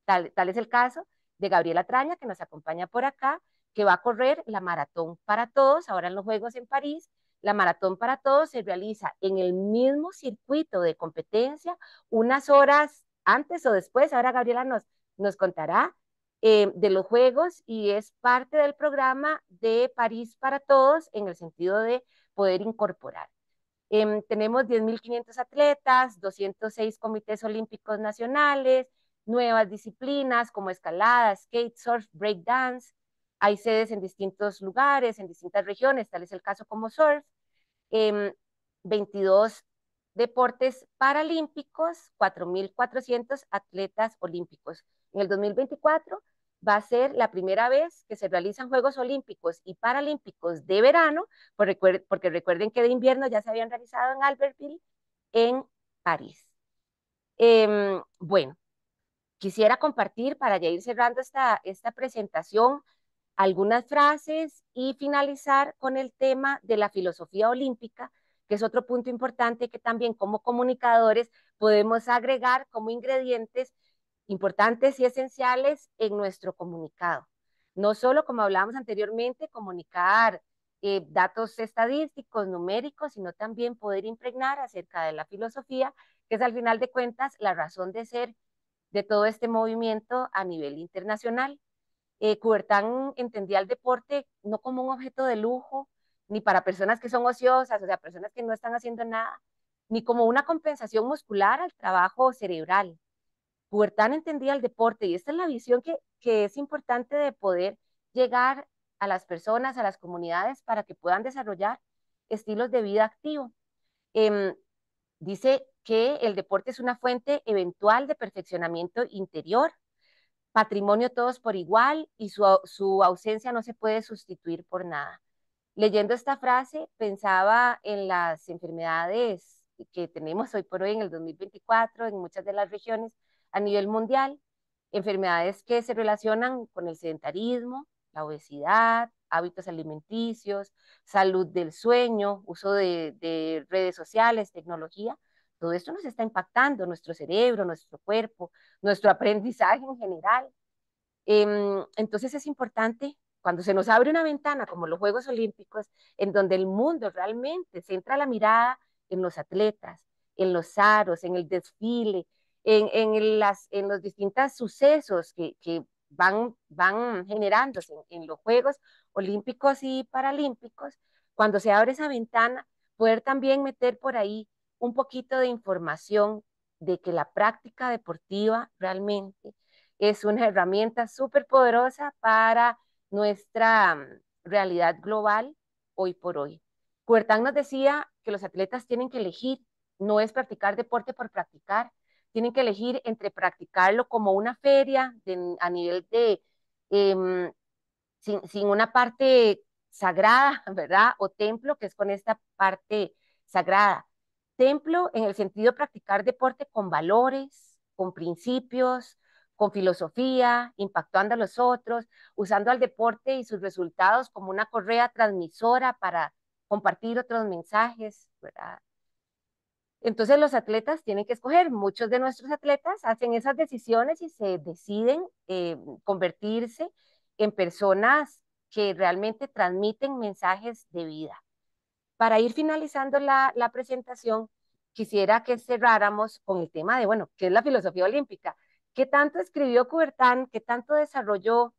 Tal es el caso de Gabriela Traña, que nos acompaña por acá, que va a correr la Maratón para Todos, ahora en los Juegos en París. La Maratón para Todos se realiza en el mismo circuito de competencia, unas horas antes o después. Ahora Gabriela nos contará de los Juegos, y es parte del programa de París para Todos en el sentido de poder incorporar. Tenemos 10.500 atletas, 206 comités olímpicos nacionales, nuevas disciplinas como escalada, skate, surf, breakdance. Hay sedes en distintos lugares, en distintas regiones, tal es el caso como surf. 22 deportes paralímpicos, 4.400 atletas olímpicos. En el 2024 va a ser la primera vez que se realizan Juegos Olímpicos y Paralímpicos de verano, porque recuerden que de invierno ya se habían realizado en Albertville, en París. Bueno, quisiera compartir para ya ir cerrando esta presentación algunas frases y finalizar con el tema de la filosofía olímpica, que es otro punto importante que también como comunicadores podemos agregar como ingredientes importantes y esenciales en nuestro comunicado. No solo, como hablábamos anteriormente, comunicar datos estadísticos, numéricos, sino también poder impregnar acerca de la filosofía, que es al final de cuentas la razón de ser de todo este movimiento a nivel internacional. Coubertin entendía el deporte no como un objeto de lujo, ni para personas que son ociosas, o sea, personas que no están haciendo nada, ni como una compensación muscular al trabajo cerebral. Coubertin entendía el deporte, y esta es la visión que es importante de poder llegar a las personas, a las comunidades, para que puedan desarrollar estilos de vida activo. Eh, Dice que el deporte es una fuente eventual de perfeccionamiento interior, patrimonio todos por igual, y su ausencia no se puede sustituir por nada. Leyendo esta frase, pensaba en las enfermedades que tenemos hoy por hoy en el 2024 en muchas de las regiones a nivel mundial, enfermedades que se relacionan con el sedentarismo, la obesidad, hábitos alimenticios, salud del sueño, uso de redes sociales, tecnología. Todo esto nos está impactando nuestro cerebro, nuestro cuerpo, nuestro aprendizaje en general. Entonces es importante cuando se nos abre una ventana como los Juegos Olímpicos, en donde el mundo realmente centra la mirada en los atletas, en los aros, en el desfile, en los distintos sucesos que van generándose en los Juegos Olímpicos y Paralímpicos. Cuando se abre esa ventana, poder también meter por ahí un poquito de información de que la práctica deportiva realmente es una herramienta súper poderosa para nuestra realidad global hoy por hoy. Coubertin nos decía que los atletas tienen que elegir, no es practicar deporte por practicar, tienen que elegir entre practicarlo como una feria a nivel de, sin una parte sagrada, ¿verdad? O templo, que es con esta parte sagrada. Templo en el sentido de practicar deporte con valores, con principios, con filosofía, impactando a los otros, usando al deporte y sus resultados como una correa transmisora para compartir otros mensajes, ¿verdad? Entonces los atletas tienen que escoger. Muchos de nuestros atletas hacen esas decisiones y se deciden convertirse en personas que realmente transmiten mensajes de vida. Para ir finalizando la presentación, quisiera que cerráramos con el tema de, bueno, ¿qué es la filosofía olímpica? ¿Qué tanto escribió Coubertin? ¿Qué tanto desarrolló?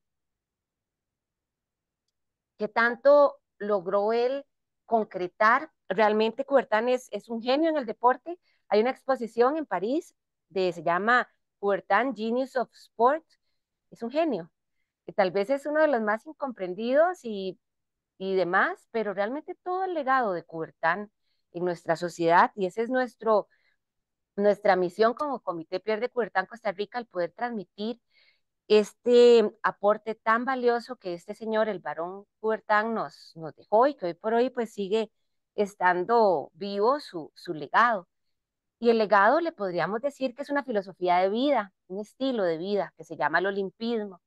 ¿Qué tanto logró él concretar? Realmente Coubertin es un genio en el deporte. Hay una exposición en París se llama Coubertin Genius of Sport. Es un genio, que tal vez es uno de los más incomprendidos y demás, pero realmente todo el legado de Coubertin en nuestra sociedad, y esa es nuestra misión como Comité Pierre de Coubertin Costa Rica, el poder transmitir este aporte tan valioso que este señor, el barón Coubertin, nos dejó y que hoy por hoy pues sigue estando vivo su legado. Y el legado le podríamos decir que es una filosofía de vida, un estilo de vida que se llama el olimpismo,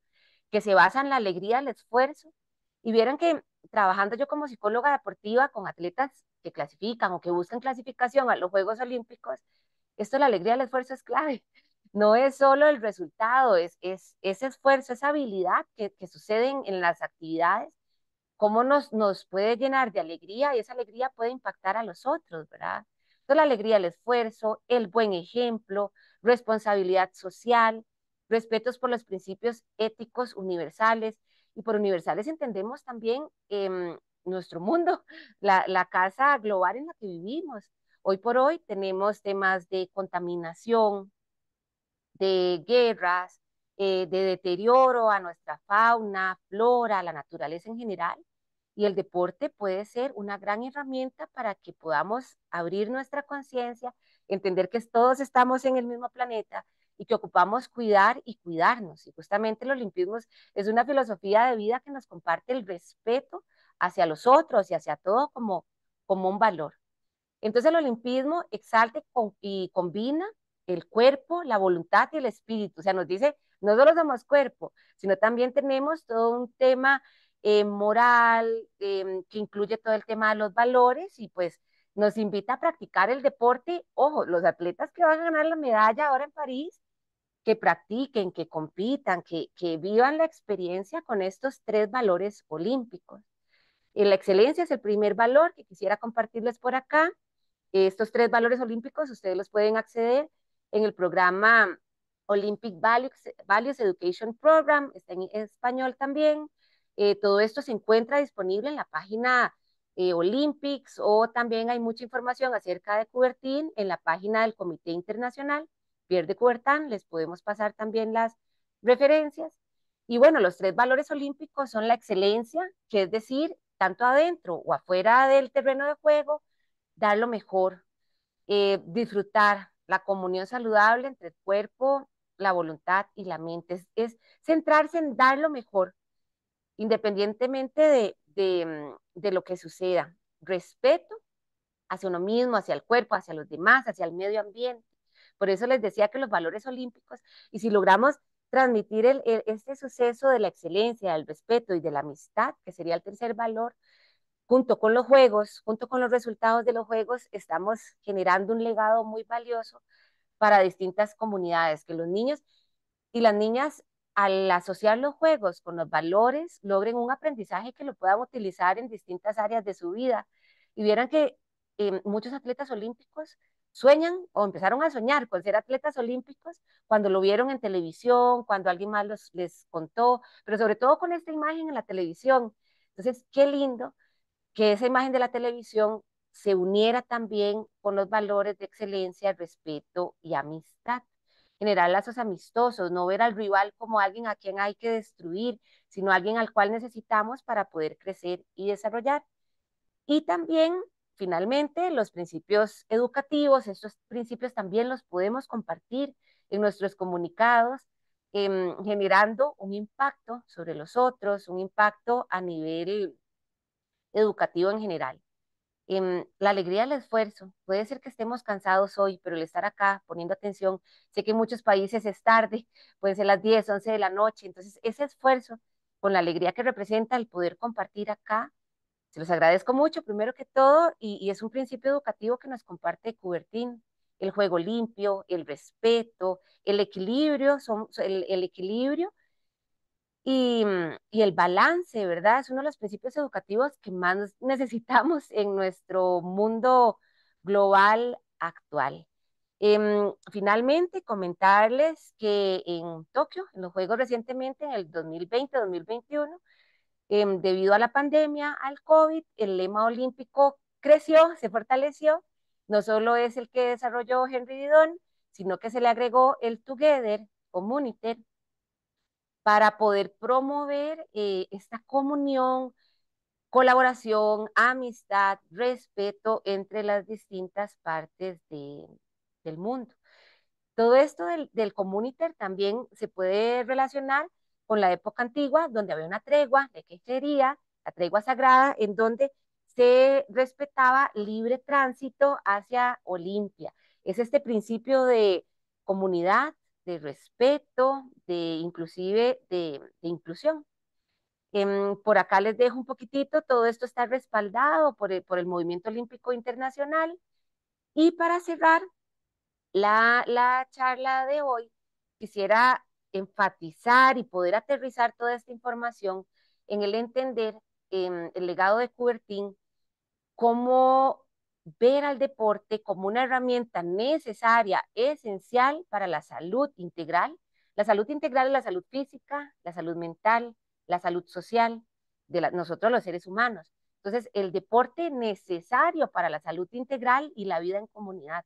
que se basa en la alegría, el esfuerzo. Y vieron que trabajando yo como psicóloga deportiva con atletas que clasifican o que buscan clasificación a los Juegos Olímpicos, esto, la alegría, el esfuerzo es clave. No es solo el resultado, es ese esfuerzo, esa habilidad que sucede en las actividades, cómo nos puede llenar de alegría y esa alegría puede impactar a los otros, ¿verdad? Entonces, la alegría, el esfuerzo, el buen ejemplo, responsabilidad social, respetos por los principios éticos universales. Y por universales entendemos también nuestro mundo, la casa global en la que vivimos. Hoy por hoy tenemos temas de contaminación, de guerras, de deterioro a nuestra fauna, flora, a la naturaleza en general. Y el deporte puede ser una gran herramienta para que podamos abrir nuestra conciencia, entender que todos estamos en el mismo planeta y que ocupamos cuidar y cuidarnos. Y justamente el olimpismo es una filosofía de vida que nos comparte el respeto hacia los otros y hacia todo como un valor. Entonces el olimpismo exalta y combina el cuerpo, la voluntad y el espíritu. O sea, nos dice, no solo somos cuerpo, sino también tenemos todo un tema moral que incluye todo el tema de los valores y pues nos invita a practicar el deporte. Ojo, los atletas que van a ganar la medalla ahora en París, que practiquen, que compitan, que vivan la experiencia con estos tres valores olímpicos. La excelencia es el primer valor que quisiera compartirles por acá. Estos tres valores olímpicos ustedes los pueden acceder en el programa Olympic Values Education Program, está en español también. Todo esto se encuentra disponible en la página Olympics o también hay mucha información acerca de Coubertin en la página del Comité Internacional Pierre de Coubertin. Les podemos pasar también las referencias. Y bueno, los tres valores olímpicos son la excelencia, que es decir, tanto adentro o afuera del terreno de juego, dar lo mejor, disfrutar la comunión saludable entre el cuerpo, la voluntad y la mente. Es centrarse en dar lo mejor, independientemente de lo que suceda. Respeto hacia uno mismo, hacia el cuerpo, hacia los demás, hacia el medio ambiente. Por eso les decía que los valores olímpicos, y si logramos transmitir este suceso de la excelencia, del respeto y de la amistad, que sería el tercer valor, junto con los juegos, junto con los resultados de los juegos, estamos generando un legado muy valioso para distintas comunidades, que los niños y las niñas al asociar los juegos con los valores logren un aprendizaje que lo puedan utilizar en distintas áreas de su vida. Y vieran que muchos atletas olímpicos sueñan o empezaron a soñar con ser atletas olímpicos cuando lo vieron en televisión, cuando alguien más les contó, pero sobre todo con esta imagen en la televisión. Entonces, qué lindo que esa imagen de la televisión se uniera también con los valores de excelencia, respeto y amistad. Generar lazos amistosos, no ver al rival como alguien a quien hay que destruir, sino alguien al cual necesitamos para poder crecer y desarrollar. Y también, finalmente, los principios educativos, estos principios también los podemos compartir en nuestros comunicados, generando un impacto sobre los otros, un impacto a nivel educativo en general. La alegría del esfuerzo. Puede ser que estemos cansados hoy, pero el estar acá poniendo atención, sé que en muchos países es tarde, pueden ser las 10, 11 de la noche, entonces ese esfuerzo con la alegría que representa el poder compartir acá, se los agradezco mucho, primero que todo, y es un principio educativo que nos comparte Coubertin, el juego limpio, el respeto, el equilibrio, el equilibrio y el balance, ¿verdad? Es uno de los principios educativos que más necesitamos en nuestro mundo global actual. Finalmente, comentarles que en Tokio, en los Juegos recientemente, en el 2020-2021, debido a la pandemia, al COVID, el lema olímpico creció, se fortaleció. No solo es el que desarrolló Henry Didon, sino que se le agregó el Together, Communiter, para poder promover esta comunión, colaboración, amistad, respeto entre las distintas partes del mundo. Todo esto del comuniter también se puede relacionar con la época antigua, donde había una tregua de quejería, la tregua sagrada, en donde se respetaba libre tránsito hacia Olimpia. Es este principio de comunidad, de respeto, de inclusive de inclusión. Por acá les dejo un poquitito, todo esto está respaldado por el Movimiento Olímpico Internacional. Y para cerrar la charla de hoy, quisiera enfatizar y poder aterrizar toda esta información en el entender el legado de Coubertin, cómo ver al deporte como una herramienta necesaria, esencial para la salud integral es la salud física, la salud mental, la salud social de nosotros los seres humanos. Entonces, el deporte necesario para la salud integral y la vida en comunidad.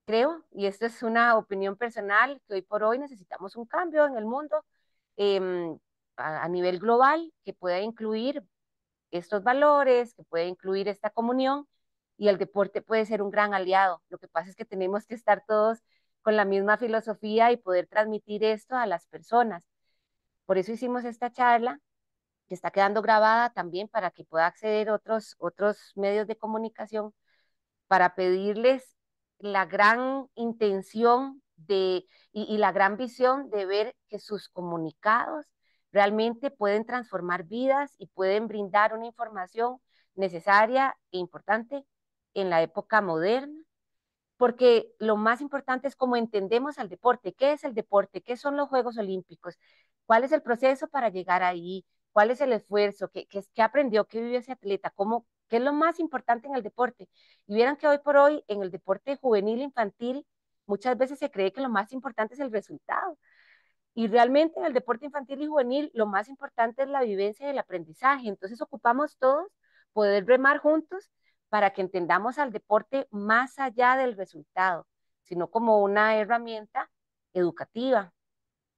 Creo, y esto es una opinión personal, que hoy por hoy necesitamos un cambio en el mundo eh, a nivel global que pueda incluir estos valores, que puede incluir esta comunión, y el deporte puede ser un gran aliado. Lo que pasa es que tenemos que estar todos con la misma filosofía y poder transmitir esto a las personas. Por eso hicimos esta charla, que está quedando grabada también para que pueda acceder otros medios de comunicación, para pedirles la gran intención y la gran visión de ver que sus comunicados realmente pueden transformar vidas y pueden brindar una información necesaria e importante en la época moderna, porque lo más importante es cómo entendemos al deporte. ¿Qué es el deporte? ¿Qué son los Juegos Olímpicos? ¿Cuál es el proceso para llegar ahí? ¿Cuál es el esfuerzo? ¿Qué aprendió? ¿Qué vivió ese atleta? ¿Qué es lo más importante en el deporte? Y vieran que hoy por hoy en el deporte juvenil, infantil, muchas veces se cree que lo más importante es el resultado. Y realmente en el deporte infantil y juvenil lo más importante es la vivencia y el aprendizaje. Entonces ocupamos todos poder remar juntos para que entendamos al deporte más allá del resultado, sino como una herramienta educativa.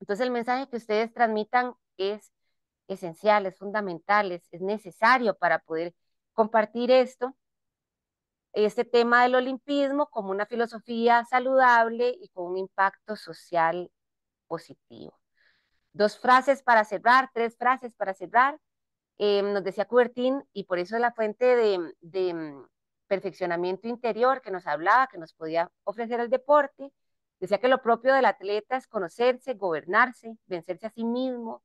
Entonces el mensaje que ustedes transmitan es esencial, es fundamental, es necesario para poder compartir este tema del olimpismo como una filosofía saludable y con un impacto social positivo. Dos frases para cerrar, tres frases para cerrar. Nos decía Coubertin, y por eso es la fuente de perfeccionamiento interior que nos hablaba, que nos podía ofrecer el deporte. Decía que lo propio del atleta es conocerse, gobernarse, vencerse a sí mismo.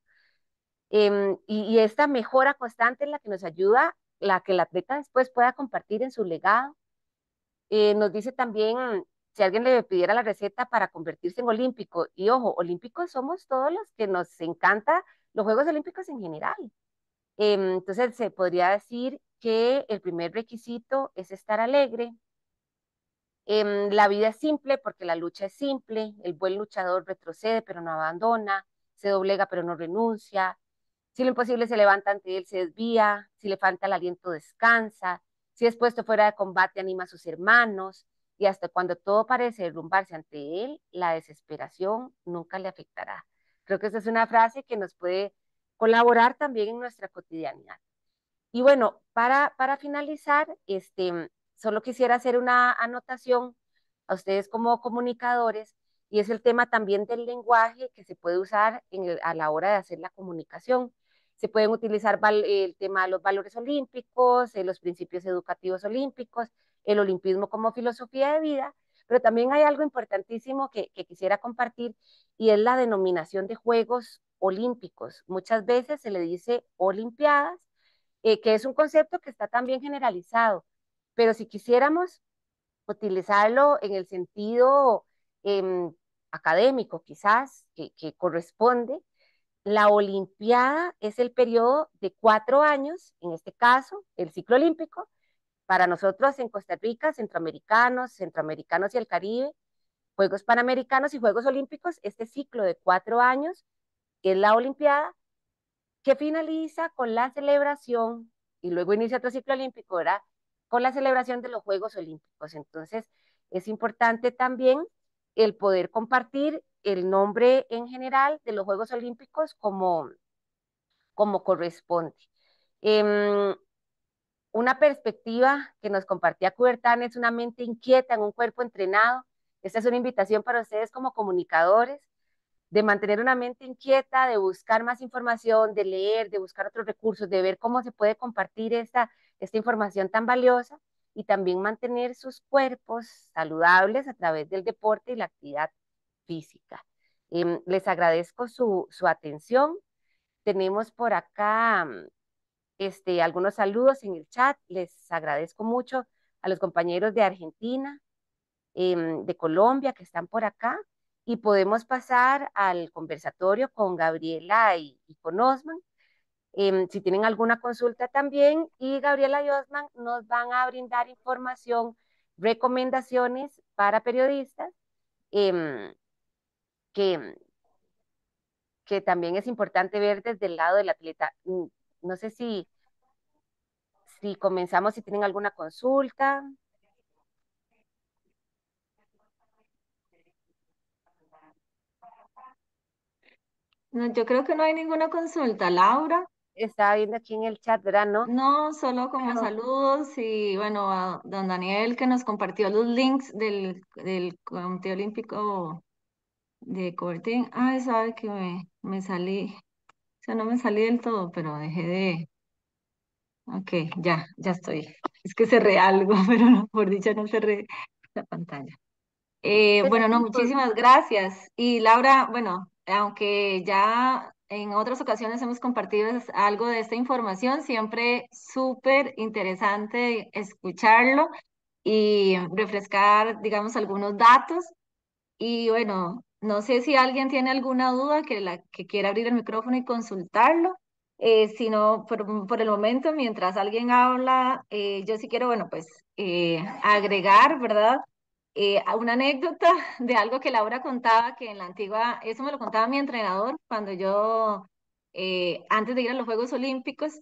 Y esta mejora constante es la que nos ayuda, la que el atleta después pueda compartir en su legado. Nos dice también, si alguien le pidiera la receta para convertirse en olímpico, y ojo, olímpicos somos todos los que nos encanta los Juegos Olímpicos en general. Entonces se podría decir que el primer requisito es estar alegre. La vida es simple porque la lucha es simple. El buen luchador retrocede pero no abandona, se doblega pero no renuncia. Si lo imposible se levanta ante él, se desvía. Si le falta el aliento, descansa. Si es puesto fuera de combate, anima a sus hermanos. Y hasta cuando todo parece derrumbarse ante él, la desesperación nunca le afectará. Creo que esa es una frase que nos puede colaborar también en nuestra cotidianidad. Y bueno, para finalizar, solo quisiera hacer una anotación a ustedes como comunicadores, y es el tema también del lenguaje que se puede usar a la hora de hacer la comunicación. Se pueden utilizar el tema de los valores olímpicos, los principios educativos olímpicos, el olimpismo como filosofía de vida, pero también hay algo importantísimo que quisiera compartir, y es la denominación de Juegos Olímpicos. Muchas veces se le dice Olimpiadas, que es un concepto que está también generalizado, pero si quisiéramos utilizarlo en el sentido eh, académico, quizás, que corresponde, la Olimpiada es el periodo de 4 años, en este caso, el ciclo olímpico, Para nosotros en Costa Rica, centroamericanos y el Caribe, Juegos Panamericanos y Juegos Olímpicos, este ciclo de 4 años es la Olimpiada que finaliza con la celebración y luego inicia otro ciclo olímpico, ¿verdad? Con la celebración de los Juegos Olímpicos. Entonces, es importante también el poder compartir el nombre en general de los Juegos Olímpicos como corresponde. Eh, una perspectiva que nos compartía Cubertán es una mente inquieta en un cuerpo entrenado. Esta es una invitación para ustedes como comunicadores de mantener una mente inquieta, de buscar más información, de leer, de buscar otros recursos, de ver cómo se puede compartir esta información tan valiosa y también mantener sus cuerpos saludables a través del deporte y la actividad física. Les agradezco su atención. Tenemos por acá algunos saludos en el chat. Les agradezco mucho a los compañeros de Argentina, de Colombia que están por acá y podemos pasar al conversatorio con Gabriela y con Osman. Si tienen alguna consulta también, y Gabriela y Osman nos van a brindar información, recomendaciones para periodistas, em, que, que también es importante ver desde el lado del atleta. No sé si comenzamos, si tienen alguna consulta. No, yo creo que no hay ninguna consulta, Laura. Estaba viendo aquí en el chat, ¿verdad? No, No, solo como pero saludos y bueno, a don Daniel que nos compartió los links del Comité Olímpico de Cobertín. Ay, sabe que me salí, o sea, no me salí del todo, pero dejé de... Ok, ya estoy. Es que cerré algo, pero no, por dicha no cerré la pantalla. Bueno, no, muchísimas gracias. Y Laura, bueno, aunque ya en otras ocasiones hemos compartido algo de esta información, siempre súper interesante escucharlo y refrescar, digamos, algunos datos. Y bueno, no sé si alguien tiene alguna duda que quiera abrir el micrófono y consultarlo. Si no, por el momento, mientras alguien habla, yo sí quiero, bueno, pues agregar, ¿verdad? A una anécdota de algo que Laura contaba, que en la antigua, eso me lo contaba mi entrenador cuando yo, antes de ir a los Juegos Olímpicos,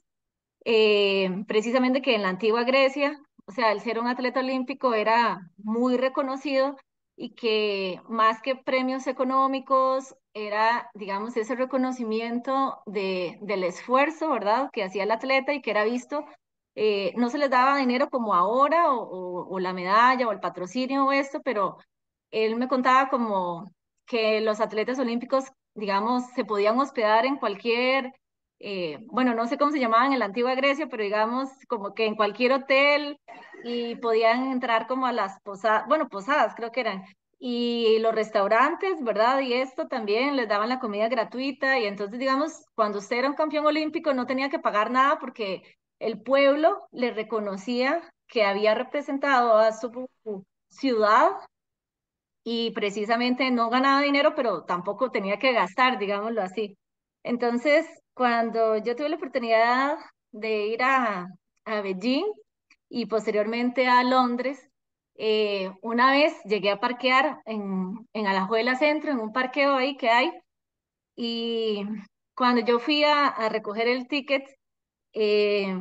precisamente que en la antigua Grecia, o sea, el ser un atleta olímpico era muy reconocido y que más que premios económicos era, digamos, ese reconocimiento del esfuerzo, ¿verdad?, que hacía el atleta y que era visto, no se les daba dinero como ahora o la medalla o el patrocinio o esto, pero él me contaba como que los atletas olímpicos, digamos, se podían hospedar en cualquier bueno, no sé cómo se llamaban en la antigua Grecia, pero digamos como que en cualquier hotel y podían entrar como a las posadas, bueno, posadas creo que eran, y los restaurantes, ¿verdad? Y esto también les daban la comida gratuita y entonces, digamos, cuando usted era un campeón olímpico no tenía que pagar nada porque el pueblo le reconocía que había representado a su ciudad y precisamente no ganaba dinero, pero tampoco tenía que gastar, digámoslo así. Entonces, cuando yo tuve la oportunidad de ir a Beijing y posteriormente a Londres, una vez llegué a parquear en Alajuela Centro, en un parqueo ahí que hay, y cuando yo fui a recoger el ticket, eh,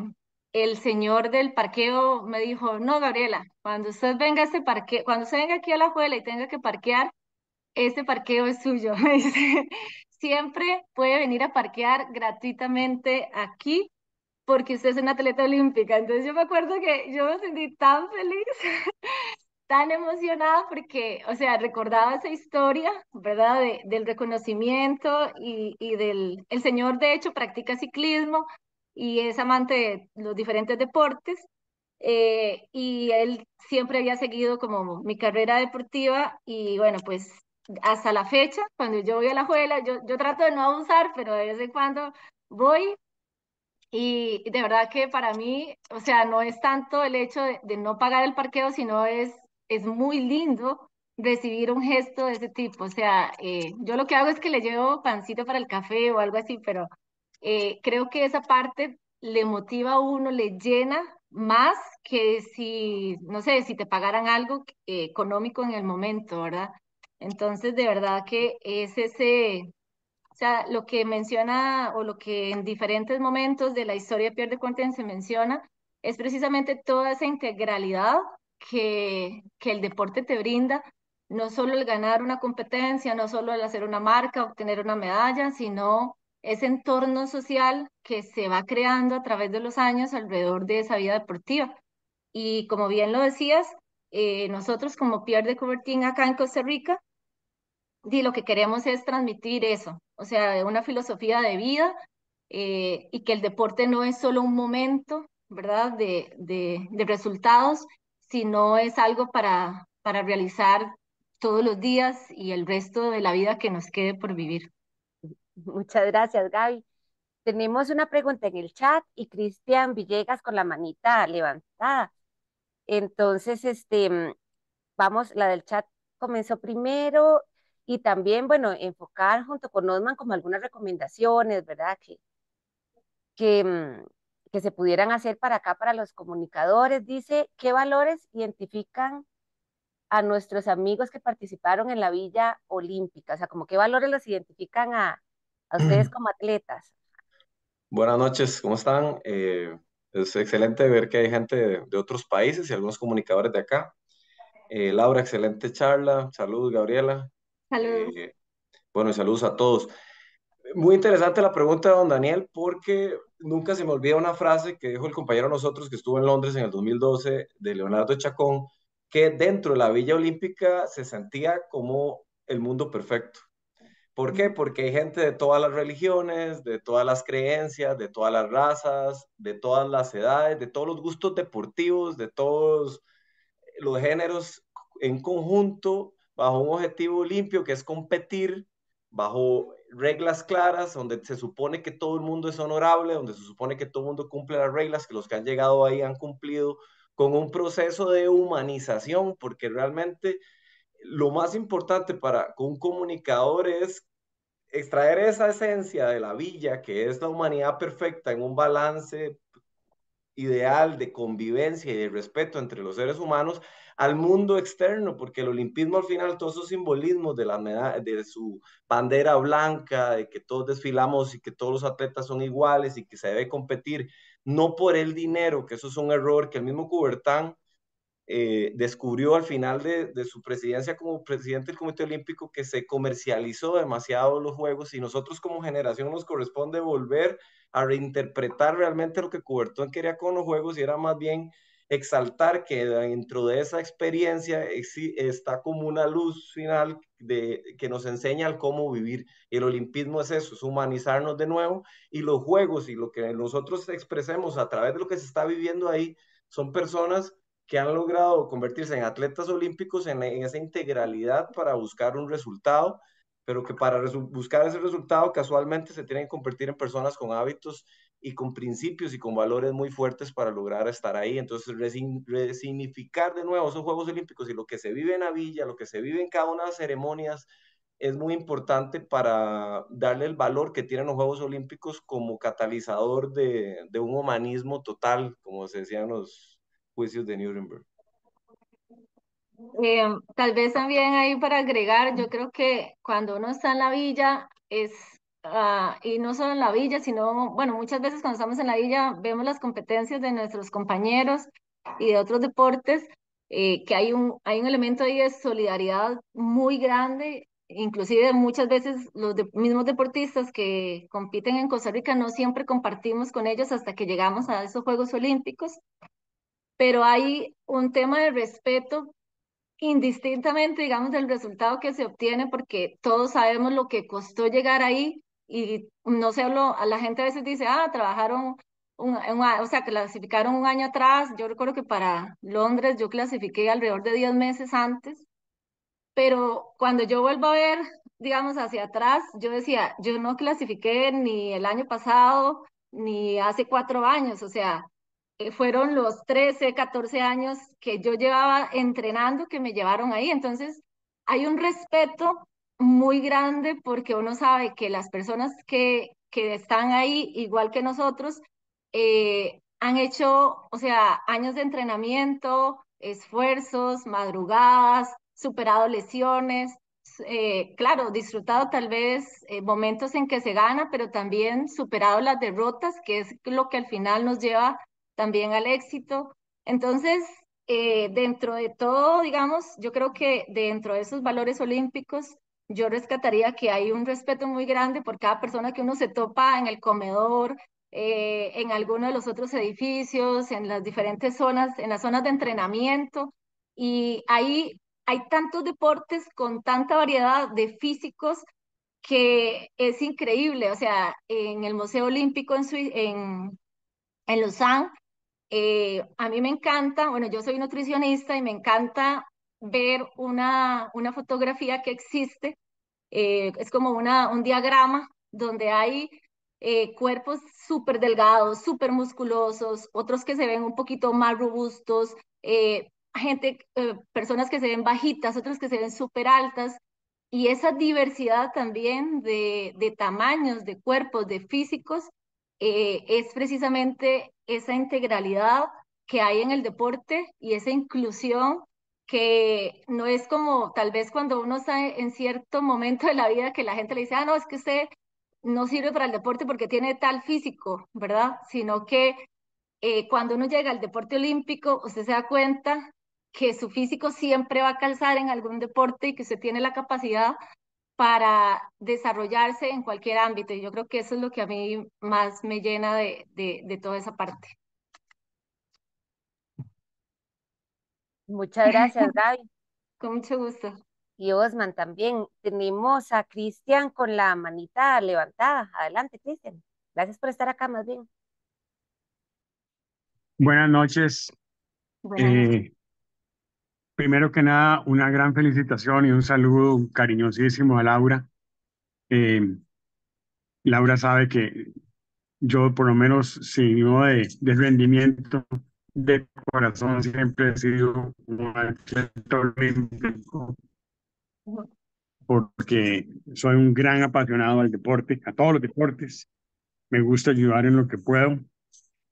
el señor del parqueo me dijo, no, Gabriela, cuando usted venga a este parque, cuando usted venga aquí a la juela y tenga que parquear, este parqueo es suyo. Me dice, siempre puede venir a parquear gratuitamente aquí porque usted es una atleta olímpica. Entonces yo me acuerdo que yo me sentí tan feliz, tan emocionada porque, o sea, recordaba esa historia, ¿verdad? Del reconocimiento y el señor de hecho practica ciclismo y es amante de los diferentes deportes. Y él siempre había seguido como mi carrera deportiva y bueno, pues hasta la fecha, cuando yo voy a la juela, yo trato de no abusar, pero de vez en cuando voy y de verdad que para mí, o sea, no es tanto el hecho de no pagar el parqueo, sino es muy lindo recibir un gesto de ese tipo. O sea, yo lo que hago es que le llevo pancito para el café o algo así, pero creo que esa parte le motiva a uno, le llena más que si, no sé, si te pagaran algo económico en el momento, ¿verdad? Entonces, de verdad que es ese, o sea, lo que menciona o lo que en diferentes momentos de la historia de Pierre de Coubertin se menciona es precisamente toda esa integralidad que el deporte te brinda, no solo el ganar una competencia, no solo el hacer una marca, obtener una medalla, sino ese entorno social que se va creando a través de los años alrededor de esa vida deportiva. Y como bien lo decías, nosotros como Pierre de Coubertin acá en Costa Rica, y lo que queremos es transmitir eso, o sea, una filosofía de vida y que el deporte no es solo un momento, ¿verdad?, de resultados, sino es algo para realizar todos los días y el resto de la vida que nos quede por vivir. Muchas gracias, Gaby. Tenemos una pregunta en el chat y Cristian Villegas con la manita levantada. Entonces, vamos, la del chat comenzó primero y también, bueno, enfocar junto con Osman como algunas recomendaciones, ¿verdad? Que, que se pudieran hacer para acá, para los comunicadores. Dice, ¿qué valores identifican a nuestros amigos que participaron en la Villa Olímpica? O sea, como qué valores los identifican a ustedes como atletas. Buenas noches, ¿cómo están? Es excelente ver que hay gente de otros países y algunos comunicadores de acá. Laura, excelente charla. Saludos, Gabriela. Saludos. Eh, bueno, y saludos a todos. Muy interesante la pregunta de don Daniel, porque nunca se me olvida una frase que dijo el compañero de nosotros que estuvo en Londres en el 2012, de Leonardo Chacón, que dentro de la Villa Olímpica se sentía como el mundo perfecto. ¿Por qué? Porque hay gente de todas las religiones, de todas las creencias, de todas las razas, de todas las edades, de todos los gustos deportivos, de todos los géneros en conjunto, bajo un objetivo limpio que es competir, bajo reglas claras, donde se supone que todo el mundo es honorable, donde se supone que todo el mundo cumple las reglas, que los que han llegado ahí han cumplido, con un proceso de humanización, porque realmente lo más importante para un comunicador es extraer esa esencia de la villa, que es la humanidad perfecta, en un balance ideal de convivencia y de respeto entre los seres humanos, al mundo externo, porque el olimpismo al final, todos esos simbolismos de, de su bandera blanca, de que todos desfilamos y que todos los atletas son iguales y que se debe competir, no por el dinero, que eso es un error que el mismo Coubertin descubrió al final de su presidencia como presidente del Comité Olímpico, que se comercializó demasiado los Juegos, y nosotros como generación nos corresponde volver a reinterpretar realmente lo que Coubertin quería con los Juegos, y era más bien exaltar que dentro de esa experiencia está como una luz final que nos enseña el cómo vivir. Y el olimpismo es eso, es humanizarnos de nuevo, y los Juegos y lo que nosotros expresemos a través de lo que se está viviendo ahí son personas que han logrado convertirse en atletas olímpicos en esa integralidad para buscar un resultado, pero que para buscar ese resultado casualmente se tienen que convertir en personas con hábitos y con principios y con valores muy fuertes para lograr estar ahí. Entonces, resignificar de nuevo esos Juegos Olímpicos y lo que se vive en la villa, lo que se vive en cada una de las ceremonias, es muy importante para darle el valor que tienen los Juegos Olímpicos como catalizador de un humanismo total, como se decían los juicios de Nuremberg. Tal vez también ahí para agregar, yo creo que cuando uno está en la villa es, y no solo en la villa, sino, bueno, muchas veces cuando estamos en la villa vemos las competencias de nuestros compañeros y de otros deportes, que hay un elemento ahí de solidaridad muy grande, inclusive muchas veces los mismos deportistas que compiten en Costa Rica no siempre compartimos con ellos hasta que llegamos a esos Juegos Olímpicos, pero hay un tema de respeto indistintamente, digamos, del resultado que se obtiene, porque todos sabemos lo que costó llegar ahí y no sé, a la gente a veces dice, trabajaron, o sea, clasificaron un año atrás. Yo recuerdo que para Londres yo clasifiqué alrededor de 10 meses antes, pero cuando yo vuelvo a ver, digamos, hacia atrás, yo decía, yo no clasifiqué ni el año pasado, ni hace 4 años, o sea, fueron los 13, 14 años que yo llevaba entrenando que me llevaron ahí. Entonces, hay un respeto muy grande porque uno sabe que las personas que están ahí, igual que nosotros, han hecho, o sea, años de entrenamiento, esfuerzos, madrugadas, superado lesiones, claro, disfrutado tal vez momentos en que se gana, pero también superado las derrotas, que es lo que al final nos lleva también al éxito. Entonces, dentro de todo, digamos, yo creo que dentro de esos valores olímpicos, yo rescataría que hay un respeto muy grande por cada persona que uno se topa en el comedor, en alguno de los otros edificios, en las diferentes zonas, en las zonas de entrenamiento. Y ahí hay tantos deportes con tanta variedad de físicos que es increíble. O sea, en el Museo Olímpico en Lausanne, a mí me encanta, bueno, yo soy nutricionista y me encanta ver una fotografía que existe, es como un diagrama donde hay cuerpos súper delgados, súper musculosos, otros que se ven un poquito más robustos, personas que se ven bajitas, otras que se ven súper altas, y esa diversidad también de tamaños, de cuerpos, de físicos, es precisamente esa integralidad que hay en el deporte y esa inclusión que no es como tal vez cuando uno está en cierto momento de la vida que la gente le dice, ah, no, es que usted no sirve para el deporte porque tiene tal físico, ¿verdad? Sino que cuando uno llega al deporte olímpico, usted se da cuenta que su físico siempre va a calzar en algún deporte y que usted tiene la capacidad para desarrollarse en cualquier ámbito. Y yo creo que eso es lo que a mí más me llena de toda esa parte. Muchas gracias, Gaby. Con mucho gusto. Y Osman también. Tenemos a Cristian con la manita levantada. Adelante, Cristian. Gracias por estar acá, más bien. Buenas noches. Buenas noches. Primero que nada, una gran felicitación y un saludo cariñosísimo a Laura. Eh, Laura sabe que yo, por lo menos, si no de rendimiento, de corazón, siempre he sido un atleta olímpico porque soy un gran apasionado al deporte, a todos los deportes. Me gusta ayudar en lo que puedo.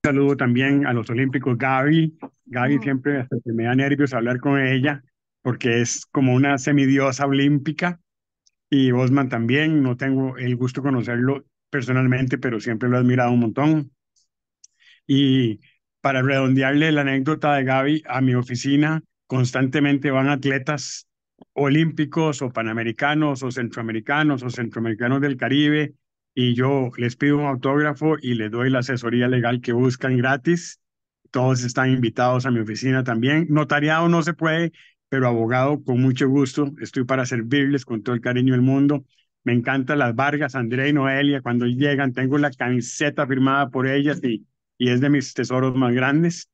Saludo también a los olímpicos Gaby. Gaby siempre hasta que me da nervios hablar con ella porque es como una semidiosa olímpica. Y Osman también, no tengo el gusto de conocerlo personalmente, pero siempre lo he admirado un montón. Y para redondearle la anécdota de Gaby, a mi oficina constantemente van atletas olímpicos o panamericanos o centroamericanos del Caribe y yo les pido un autógrafo y les doy la asesoría legal que buscan gratis. Todos están invitados a mi oficina también. Notariado no se puede, pero abogado con mucho gusto. Estoy para servirles con todo el cariño del mundo. Me encantan las Vargas, Andrea y Noelia. Cuando llegan, tengo la camiseta firmada por ellas y es de mis tesoros más grandes.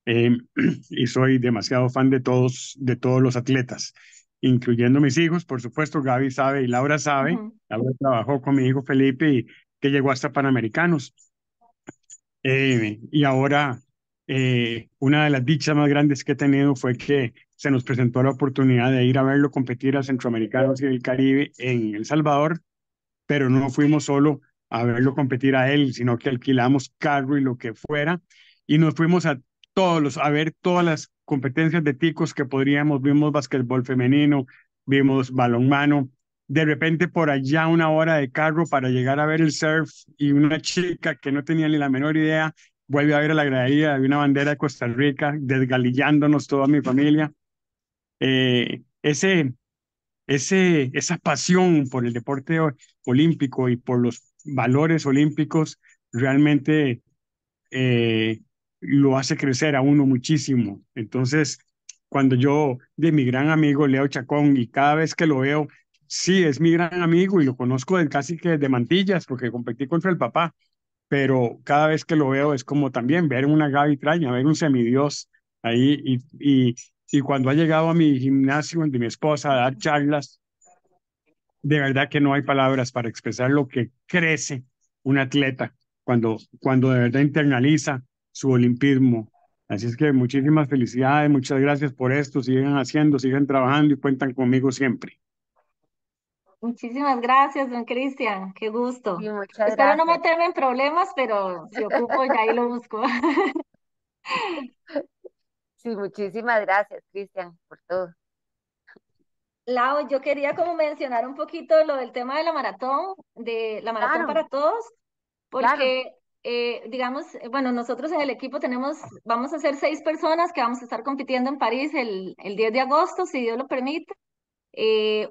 Eh, y soy demasiado fan de todos los atletas, incluyendo mis hijos, por supuesto. Gaby sabe y Laura sabe. Laura trabajó con mi hijo Felipe y que llegó hasta Panamericanos. Y ahora, una de las dichas más grandes que he tenido fue que se nos presentó la oportunidad de ir a verlo competir a Centroamericanos y del Caribe en El Salvador, pero no fuimos solo a verlo competir a él, sino que alquilamos carro y lo que fuera, y nos fuimos a ver todas las competencias de ticos que podríamos. Vimos basquetbol femenino, vimos balonmano, de repente por allá una hora de carro para llegar a ver el surf, y una chica que no tenía ni la menor idea vuelve a ver a la gradería, había una bandera de Costa Rica, desgalillándonos toda mi familia. Eh, ese, esa pasión por el deporte olímpico y por los valores olímpicos realmente lo hace crecer a uno muchísimo. Entonces, cuando yo, de mi gran amigo Leo Chacón, y cada vez que lo veo, sí, es mi gran amigo y lo conozco casi que de mantillas porque competí contra el papá, pero cada vez que lo veo es como también ver una Gaby Traña, ver un semidios ahí y cuando ha llegado a mi gimnasio de mi esposa a dar charlas, de verdad que no hay palabras para expresar lo que crece un atleta cuando de verdad internaliza su olimpismo. Así es que muchísimas felicidades, muchas gracias por esto, sigan haciendo, sigan trabajando y cuentan conmigo siempre. Muchísimas gracias, don Cristian. Qué gusto. Sí, muchas Espero no gracias. meterme en problemas, pero si ocupo, ya ahí lo busco. Sí, muchísimas gracias, Cristian, por todo. Lau, yo quería como mencionar un poquito lo del tema de la maratón Claro, para todos, claro. porque digamos, bueno, nosotros en el equipo vamos a ser 6 personas que vamos a estar compitiendo en París el 10 de agosto, si Dios lo permite.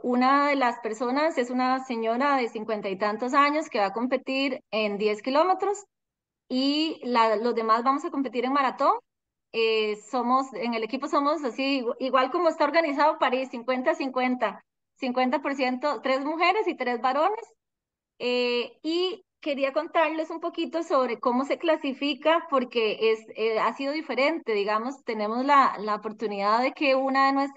Una de las personas es una señora de 50 y tantos años que va a competir en 10 kilómetros y los demás vamos a competir en maratón. En el equipo somos así, igual como está organizado París, 50-50, 50% 3 mujeres y 3 varones. Y quería contarles un poquito sobre cómo se clasifica, porque ha sido diferente. Digamos, tenemos la oportunidad de que una de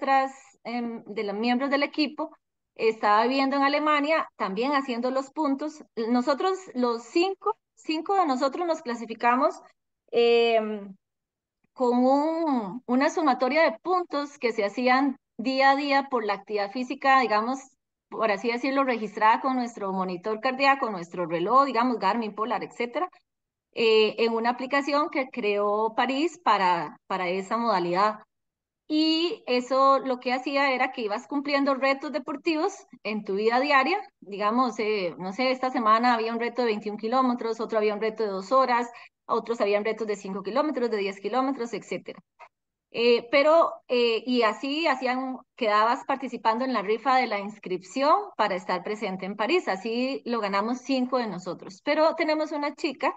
de los miembros del equipo, estaba viviendo en Alemania, también haciendo los puntos. Nosotros, los cinco de nosotros nos clasificamos em, con una sumatoria de puntos que se hacían día a día por la actividad física, digamos, por así decirlo, registrada con nuestro monitor cardíaco, nuestro reloj, digamos, Garmin, Polar, etcétera, en una aplicación que creó París para esa modalidad. Y eso lo que hacía era que ibas cumpliendo retos deportivos en tu vida diaria. Digamos, no sé, esta semana había un reto de 21 kilómetros, otro había un reto de 2 horas, otros habían retos de 5 kilómetros, de 10 kilómetros, etcétera. Y así quedabas participando en la rifa de la inscripción para estar presente en París. Así lo ganamos 5 de nosotros. Pero tenemos una chica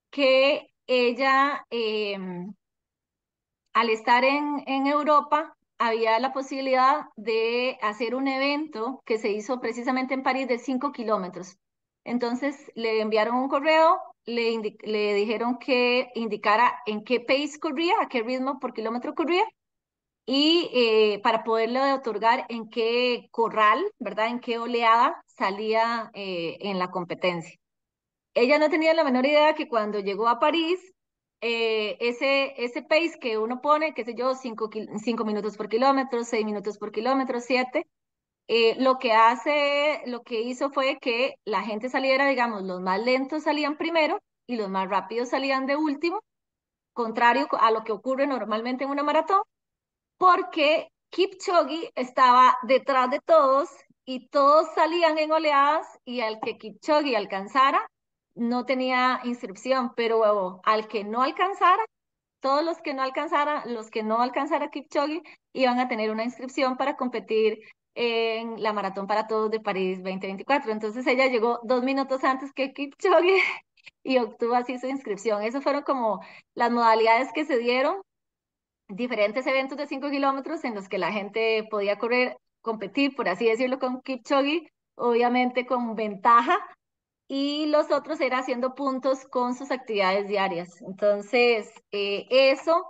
que ella, al estar en Europa, había la posibilidad de hacer un evento que se hizo precisamente en París de 5 kilómetros. Entonces le enviaron un correo, le dijeron que indicara en qué pace corría, a qué ritmo por kilómetro corría, y para poderle otorgar en qué corral, ¿verdad? En qué oleada salía en la competencia. Ella no tenía la menor idea que cuando llegó a París, ese pace que uno pone, qué sé yo, 5 minutos por kilómetro, 6 minutos por kilómetro, 7, lo que hizo fue que la gente saliera, digamos, los más lentos salían primero y los más rápidos salían de último, contrario a lo que ocurre normalmente en una maratón, porque Kipchoge estaba detrás de todos y todos salían en oleadas, y al que Kipchoge alcanzara no tenía inscripción, pero al que no alcanzara, todos los que no alcanzara Kipchoge iban a tener una inscripción para competir en la Maratón para Todos de París 2024. Entonces ella llegó 2 minutos antes que Kipchoge y obtuvo así su inscripción. Esas fueron como las modalidades que se dieron, diferentes eventos de 5 kilómetros en los que la gente podía correr, competir, por así decirlo, con Kipchoge, obviamente con ventaja, y los otros era haciendo puntos con sus actividades diarias. Entonces, eso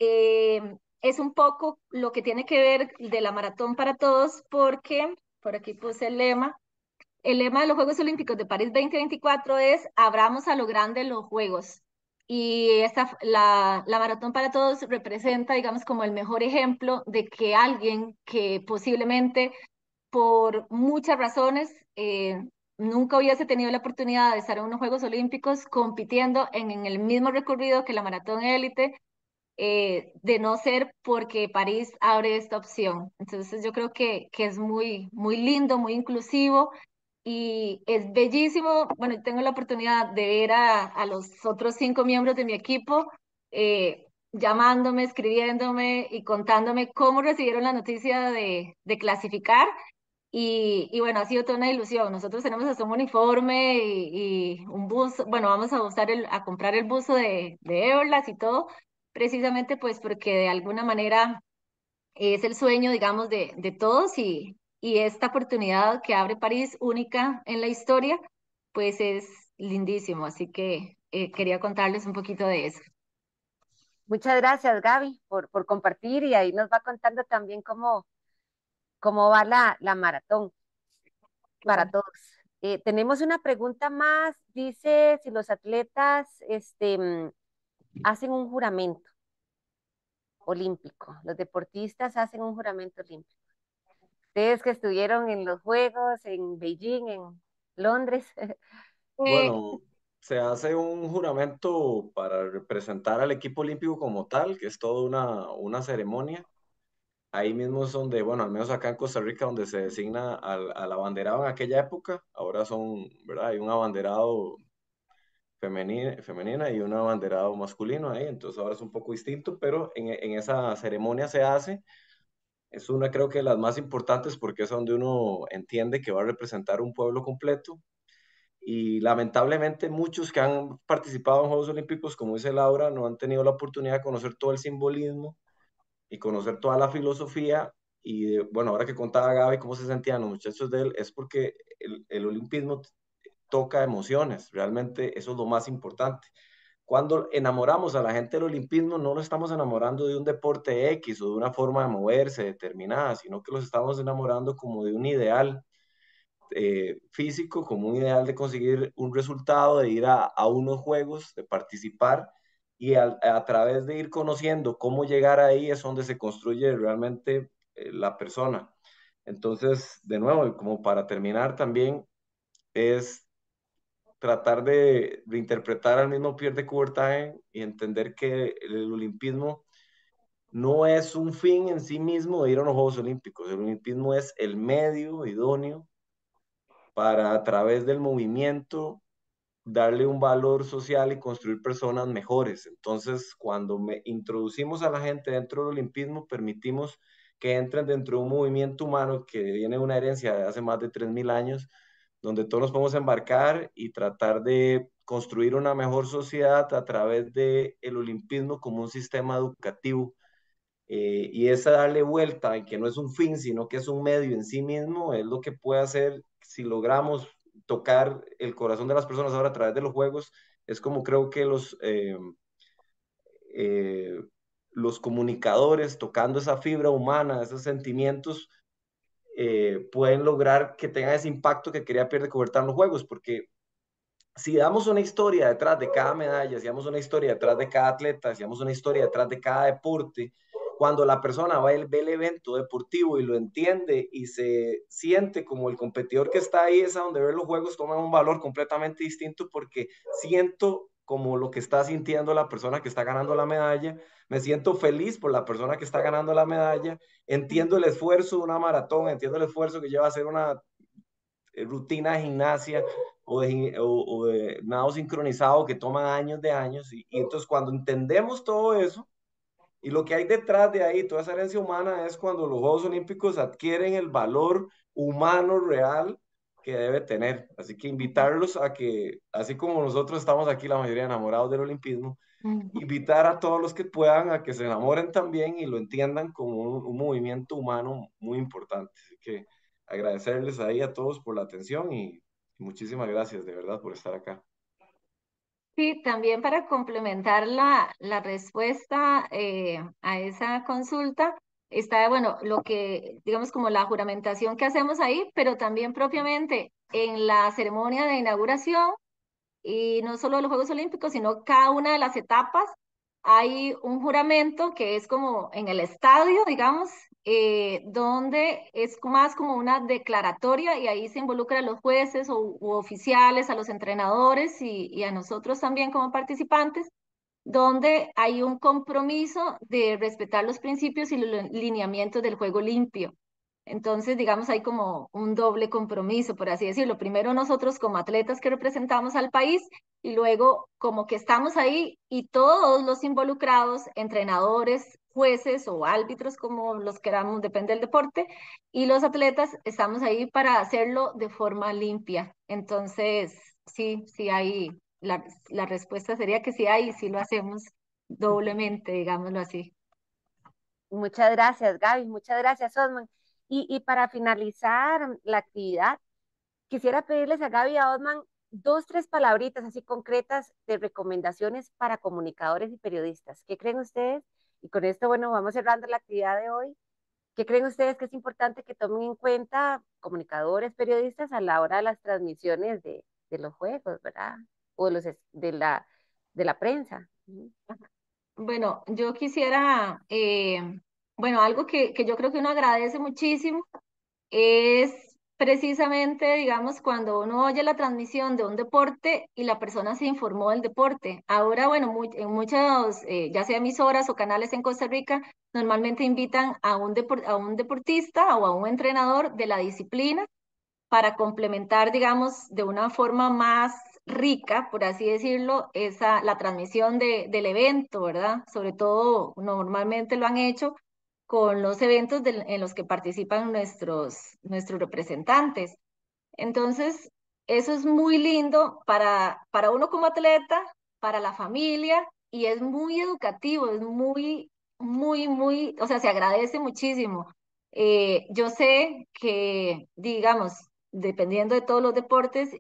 es un poco lo que tiene que ver de la maratón para todos, porque por aquí puse el lema de los Juegos Olímpicos de París 2024 es abramos a lo grande los Juegos. Y la Maratón para Todos representa, digamos, como el mejor ejemplo de que alguien que posiblemente por muchas razones nunca hubiese tenido la oportunidad de estar en unos Juegos Olímpicos compitiendo en el mismo recorrido que la Maratón Élite, de no ser porque París abre esta opción. Entonces yo creo que es muy, muy lindo, muy inclusivo y es bellísimo. Bueno, yo tengo la oportunidad de ver a los otros 5 miembros de mi equipo llamándome, escribiéndome y contándome cómo recibieron la noticia de clasificar. Y bueno, ha sido toda una ilusión. Nosotros tenemos hasta un uniforme y un buzo. Bueno, vamos a comprar el buzo de Everlast y todo, precisamente pues porque de alguna manera es el sueño, digamos, de todos, y esta oportunidad que abre París, única en la historia, pues es lindísimo. Así que quería contarles un poquito de eso. Muchas gracias, Gaby, por compartir y ahí nos va contando también cómo va la maratón para Claro. todos. Tenemos una pregunta más. Dice si los atletas hacen un juramento olímpico. Los deportistas hacen un juramento olímpico. Ustedes que estuvieron en los Juegos, en Beijing, en Londres. Eh, Bueno, se hace un juramento para representar al equipo olímpico como tal, que es toda una ceremonia. Ahí mismo es donde, bueno, al menos acá en Costa Rica, donde se designa al abanderado en aquella época. Ahora son, ¿verdad? Hay un abanderado femenina y un abanderado masculino ahí, entonces ahora es un poco distinto, pero en esa ceremonia se hace. Es una, creo que de las más importantes porque es donde uno entiende que va a representar un pueblo completo. Y lamentablemente muchos que han participado en Juegos Olímpicos, como dice Laura, no han tenido la oportunidad de conocer todo el simbolismo y conocer toda la filosofía. Y bueno, ahora que contaba Gaby cómo se sentían los muchachos de él, es porque el olimpismo toca emociones, realmente eso es lo más importante. Cuando enamoramos a la gente del olimpismo, no lo estamos enamorando de un deporte X o de una forma de moverse determinada, sino que los estamos enamorando como de un ideal físico, como un ideal de conseguir un resultado, de ir a unos juegos, de participar, y a través de ir conociendo cómo llegar ahí es donde se construye realmente la persona. Entonces, de nuevo, como para terminar también, es tratar de interpretar al mismo Pierre de Coubertin y entender que el olimpismo no es un fin en sí mismo de ir a los Juegos Olímpicos. El olimpismo es el medio idóneo para a través del movimiento darle un valor social y construir personas mejores. Entonces, cuando introducimos a la gente dentro del olimpismo, permitimos que entren dentro de un movimiento humano que viene de una herencia de hace más de 3.000 años, donde todos nos podemos embarcar y tratar de construir una mejor sociedad a través del olimpismo como un sistema educativo. Y esa darle vuelta en que no es un fin, sino que es un medio en sí mismo, es lo que puede hacer si logramos tocar el corazón de las personas ahora a través de los juegos. Es como creo que eh, los comunicadores tocando esa fibra humana, esos sentimientos, pueden lograr que tengan ese impacto que quería Pierre de Coubertin en los juegos, porque si damos una historia detrás de cada medalla, si damos una historia detrás de cada atleta, si damos una historia detrás de cada deporte, cuando la persona ve el evento deportivo y lo entiende y se siente como el competidor que está ahí, es a donde ver los juegos toman un valor completamente distinto porque siento como lo que está sintiendo la persona que está ganando la medalla, me siento feliz por la persona que está ganando la medalla, entiendo el esfuerzo de una maratón, entiendo el esfuerzo que lleva a hacer una rutina de gimnasia o de nado sincronizado que toma años de años. Y entonces cuando entendemos todo eso y lo que hay detrás de ahí, toda esa herencia humana, es cuando los Juegos Olímpicos adquieren el valor humano real que debe tener. Así que invitarlos a que, así como nosotros estamos aquí, la mayoría enamorados del olimpismo, invitar a todos los que puedan a que se enamoren también y lo entiendan como un movimiento humano muy importante. Así que agradecerles ahí a todos por la atención y muchísimas gracias de verdad por estar acá. Sí, también para complementar la respuesta a esa consulta, está, bueno, lo que, digamos, como la juramentación que hacemos ahí, pero también propiamente en la ceremonia de inauguración, y no solo de los Juegos Olímpicos, sino cada una de las etapas, hay un juramento que es como en el estadio, digamos, donde es más como una declaratoria y ahí se involucra a los jueces u oficiales, a los entrenadores y a nosotros también como participantes, donde hay un compromiso de respetar los principios y los lineamientos del juego limpio. Entonces, digamos, hay como un doble compromiso, por así decirlo. Primero nosotros como atletas que representamos al país y luego como que estamos ahí y todos los involucrados, entrenadores, jueces o árbitros, como los queramos, depende del deporte, y los atletas estamos ahí para hacerlo de forma limpia. Entonces, sí, sí hay, la respuesta sería que sí hay y sí lo hacemos doblemente, digámoslo así. Muchas gracias, Gaby. Muchas gracias, Osman. Y para finalizar la actividad, quisiera pedirles a Gaby y a Osman dos, tres palabritas así concretas de recomendaciones para comunicadores y periodistas. ¿Qué creen ustedes? Y con esto, bueno, vamos cerrando la actividad de hoy. ¿Qué creen ustedes que es importante que tomen en cuenta comunicadores, periodistas a la hora de las transmisiones de los juegos, ¿verdad? O de, de la prensa. Ujú. Bueno, yo quisiera, bueno, algo que yo creo que uno agradece muchísimo es precisamente, digamos, cuando uno oye la transmisión de un deporte y la persona se informó del deporte. Ahora, bueno, en muchos, ya sea emisoras o canales en Costa Rica, normalmente invitan a a un deportista o a un entrenador de la disciplina para complementar, digamos, de una forma más rica, por así decirlo, la transmisión del evento, ¿verdad? Sobre todo, normalmente lo han hecho con los eventos en los que participan nuestros representantes. Entonces, eso es muy lindo para uno como atleta, para la familia, y es muy educativo, es muy, o sea, se agradece muchísimo. Yo sé que, digamos, dependiendo de todos los deportes,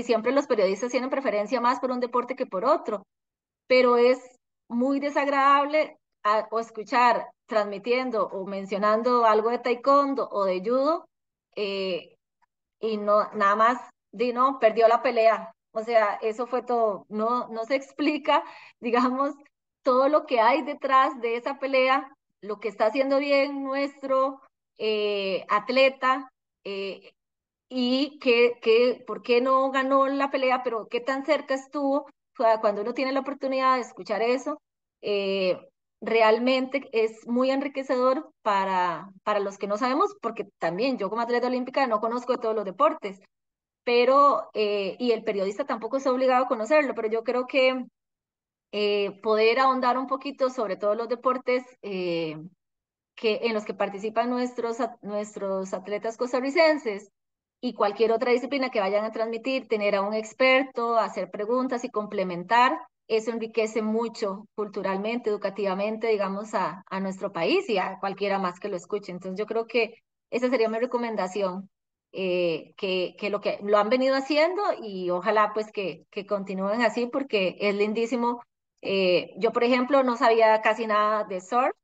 siempre los periodistas tienen preferencia más por un deporte que por otro, pero es muy desagradable o escuchar transmitiendo o mencionando algo de taekwondo o de judo, eh, y no, nada más, no, perdió la pelea. O sea, eso fue todo. No, no se explica, digamos, todo lo que hay detrás de esa pelea, lo que está haciendo bien nuestro atleta, eh, y por qué no ganó la pelea, pero qué tan cerca estuvo. O sea, cuando uno tiene la oportunidad de escuchar eso, eh, realmente es muy enriquecedor para los que no sabemos, porque también yo como atleta olímpica no conozco de todos los deportes, pero, y el periodista tampoco está obligado a conocerlo, pero yo creo que poder ahondar un poquito sobre todos los deportes en los que participan nuestros atletas costarricenses y cualquier otra disciplina que vayan a transmitir, tener a un experto, hacer preguntas y complementar, eso enriquece mucho culturalmente, educativamente, digamos, a nuestro país y a cualquiera más que lo escuche. Entonces yo creo que esa sería mi recomendación, que lo han venido haciendo y ojalá pues que continúen así porque es lindísimo. Yo, por ejemplo, no sabía casi nada de surf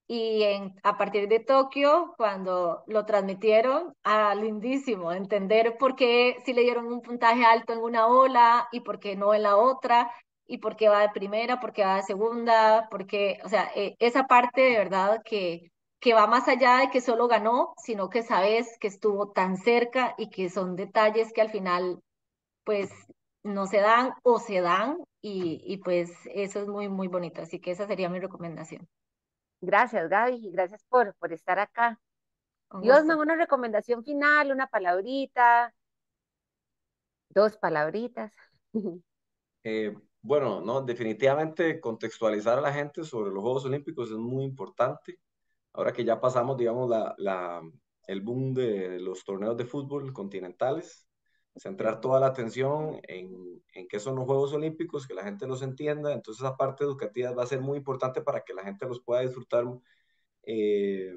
y a partir de Tokio, cuando lo transmitieron, lindísimo, entender por qué si le dieron un puntaje alto en una ola y por qué no en la otra, y por qué va de primera, por qué va de segunda, porque, o sea, esa parte de verdad que va más allá de que solo ganó, sino que sabes que estuvo tan cerca y que son detalles que al final, pues, no se dan o se dan, y pues eso es muy, muy bonito. Así que esa sería mi recomendación. Gracias, Gaby, y gracias por estar acá. Con Y Osman, gusto. una recomendación final, una palabrita, dos palabritas. Bueno, no, definitivamente contextualizar a la gente sobre los Juegos Olímpicos es muy importante. Ahora que ya pasamos, digamos, el boom de los torneos de fútbol continentales, centrar toda la atención en qué son los Juegos Olímpicos, que la gente los entienda. Entonces, esa parte educativa va a ser muy importante para que la gente los pueda disfrutar eh,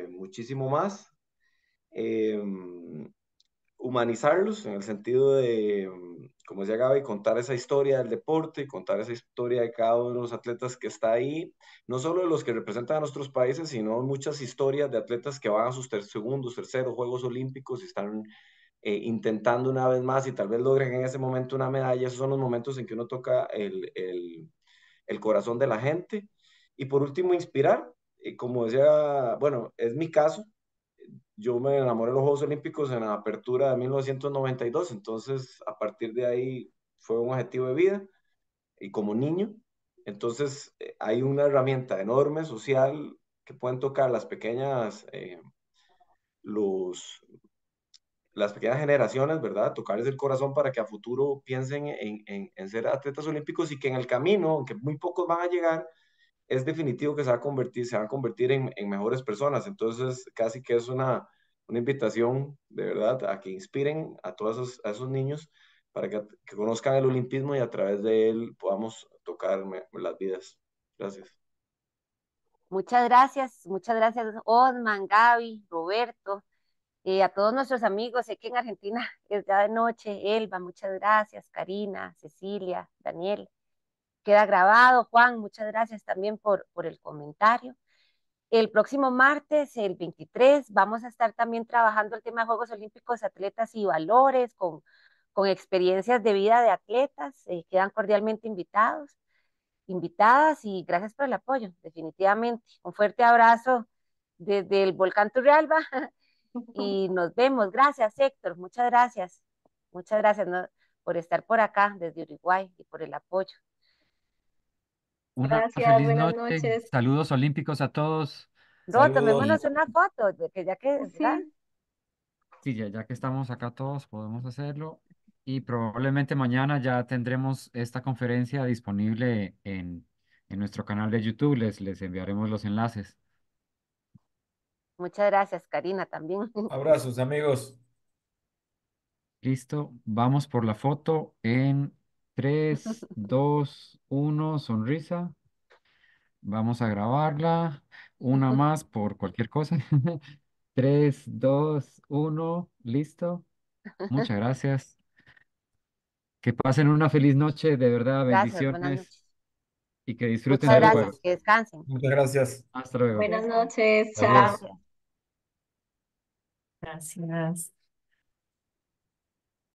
muchísimo más. Eh, Humanizarlos en el sentido de, como decía Gaby, contar esa historia del deporte, contar esa historia de cada uno de los atletas que está ahí, no solo de los que representan a nuestros países, sino muchas historias de atletas que van a sus segundos, terceros Juegos Olímpicos y están intentando una vez más y tal vez logren en ese momento una medalla. Esos son los momentos en que uno toca el corazón de la gente. Y por último, inspirar. Como decía, bueno, es mi caso, yo me enamoré de los Juegos Olímpicos en la apertura de 1992, entonces a partir de ahí fue un objetivo de vida y como niño, entonces hay una herramienta enorme social que pueden tocar los, las pequeñas generaciones, ¿verdad? Tocarles el corazón para que a futuro piensen en ser atletas olímpicos y que en el camino, aunque muy pocos van a llegar, es definitivo que se van a convertir en mejores personas. Entonces, casi que es una invitación de verdad a que inspiren a todos esos niños para que conozcan el olimpismo y a través de él podamos tocar las vidas. Gracias. Muchas gracias, Osman, Gaby, Roberto, a todos nuestros amigos. Sé que en Argentina es ya de noche. Elba, muchas gracias, Karina, Cecilia, Daniel. Queda grabado. Juan, muchas gracias también por el comentario. El próximo martes, el 23, vamos a estar también trabajando el tema de Juegos Olímpicos, atletas y valores, con experiencias de vida de atletas. Quedan cordialmente invitadas y gracias por el apoyo, definitivamente. Un fuerte abrazo desde el volcán Turrialba y nos vemos. Gracias, Héctor, muchas gracias. Muchas gracias, ¿no? Por estar por acá desde Uruguay y por el apoyo. Una Gracias, feliz buenas noche. noches. Saludos olímpicos a todos. No, Y tomémonos una foto, de que ya que, ¿verdad? Sí, sí, ya que estamos acá todos, podemos hacerlo. Y probablemente mañana ya tendremos esta conferencia disponible en nuestro canal de YouTube. Les enviaremos los enlaces. Muchas gracias, Karina, también. Abrazos, amigos. Listo, vamos por la foto en 3, 2, 1, sonrisa. Vamos a grabarla. Una más por cualquier cosa. 3, 2, 1, listo. Muchas gracias. Que pasen una feliz noche, de verdad, Gracias, buenas bendiciones noches. y que disfruten Muchas del Saludos. juego. gracias, que descansen. Muchas gracias. Hasta luego. buenas noches, chao. Adiós. Gracias. Gracias.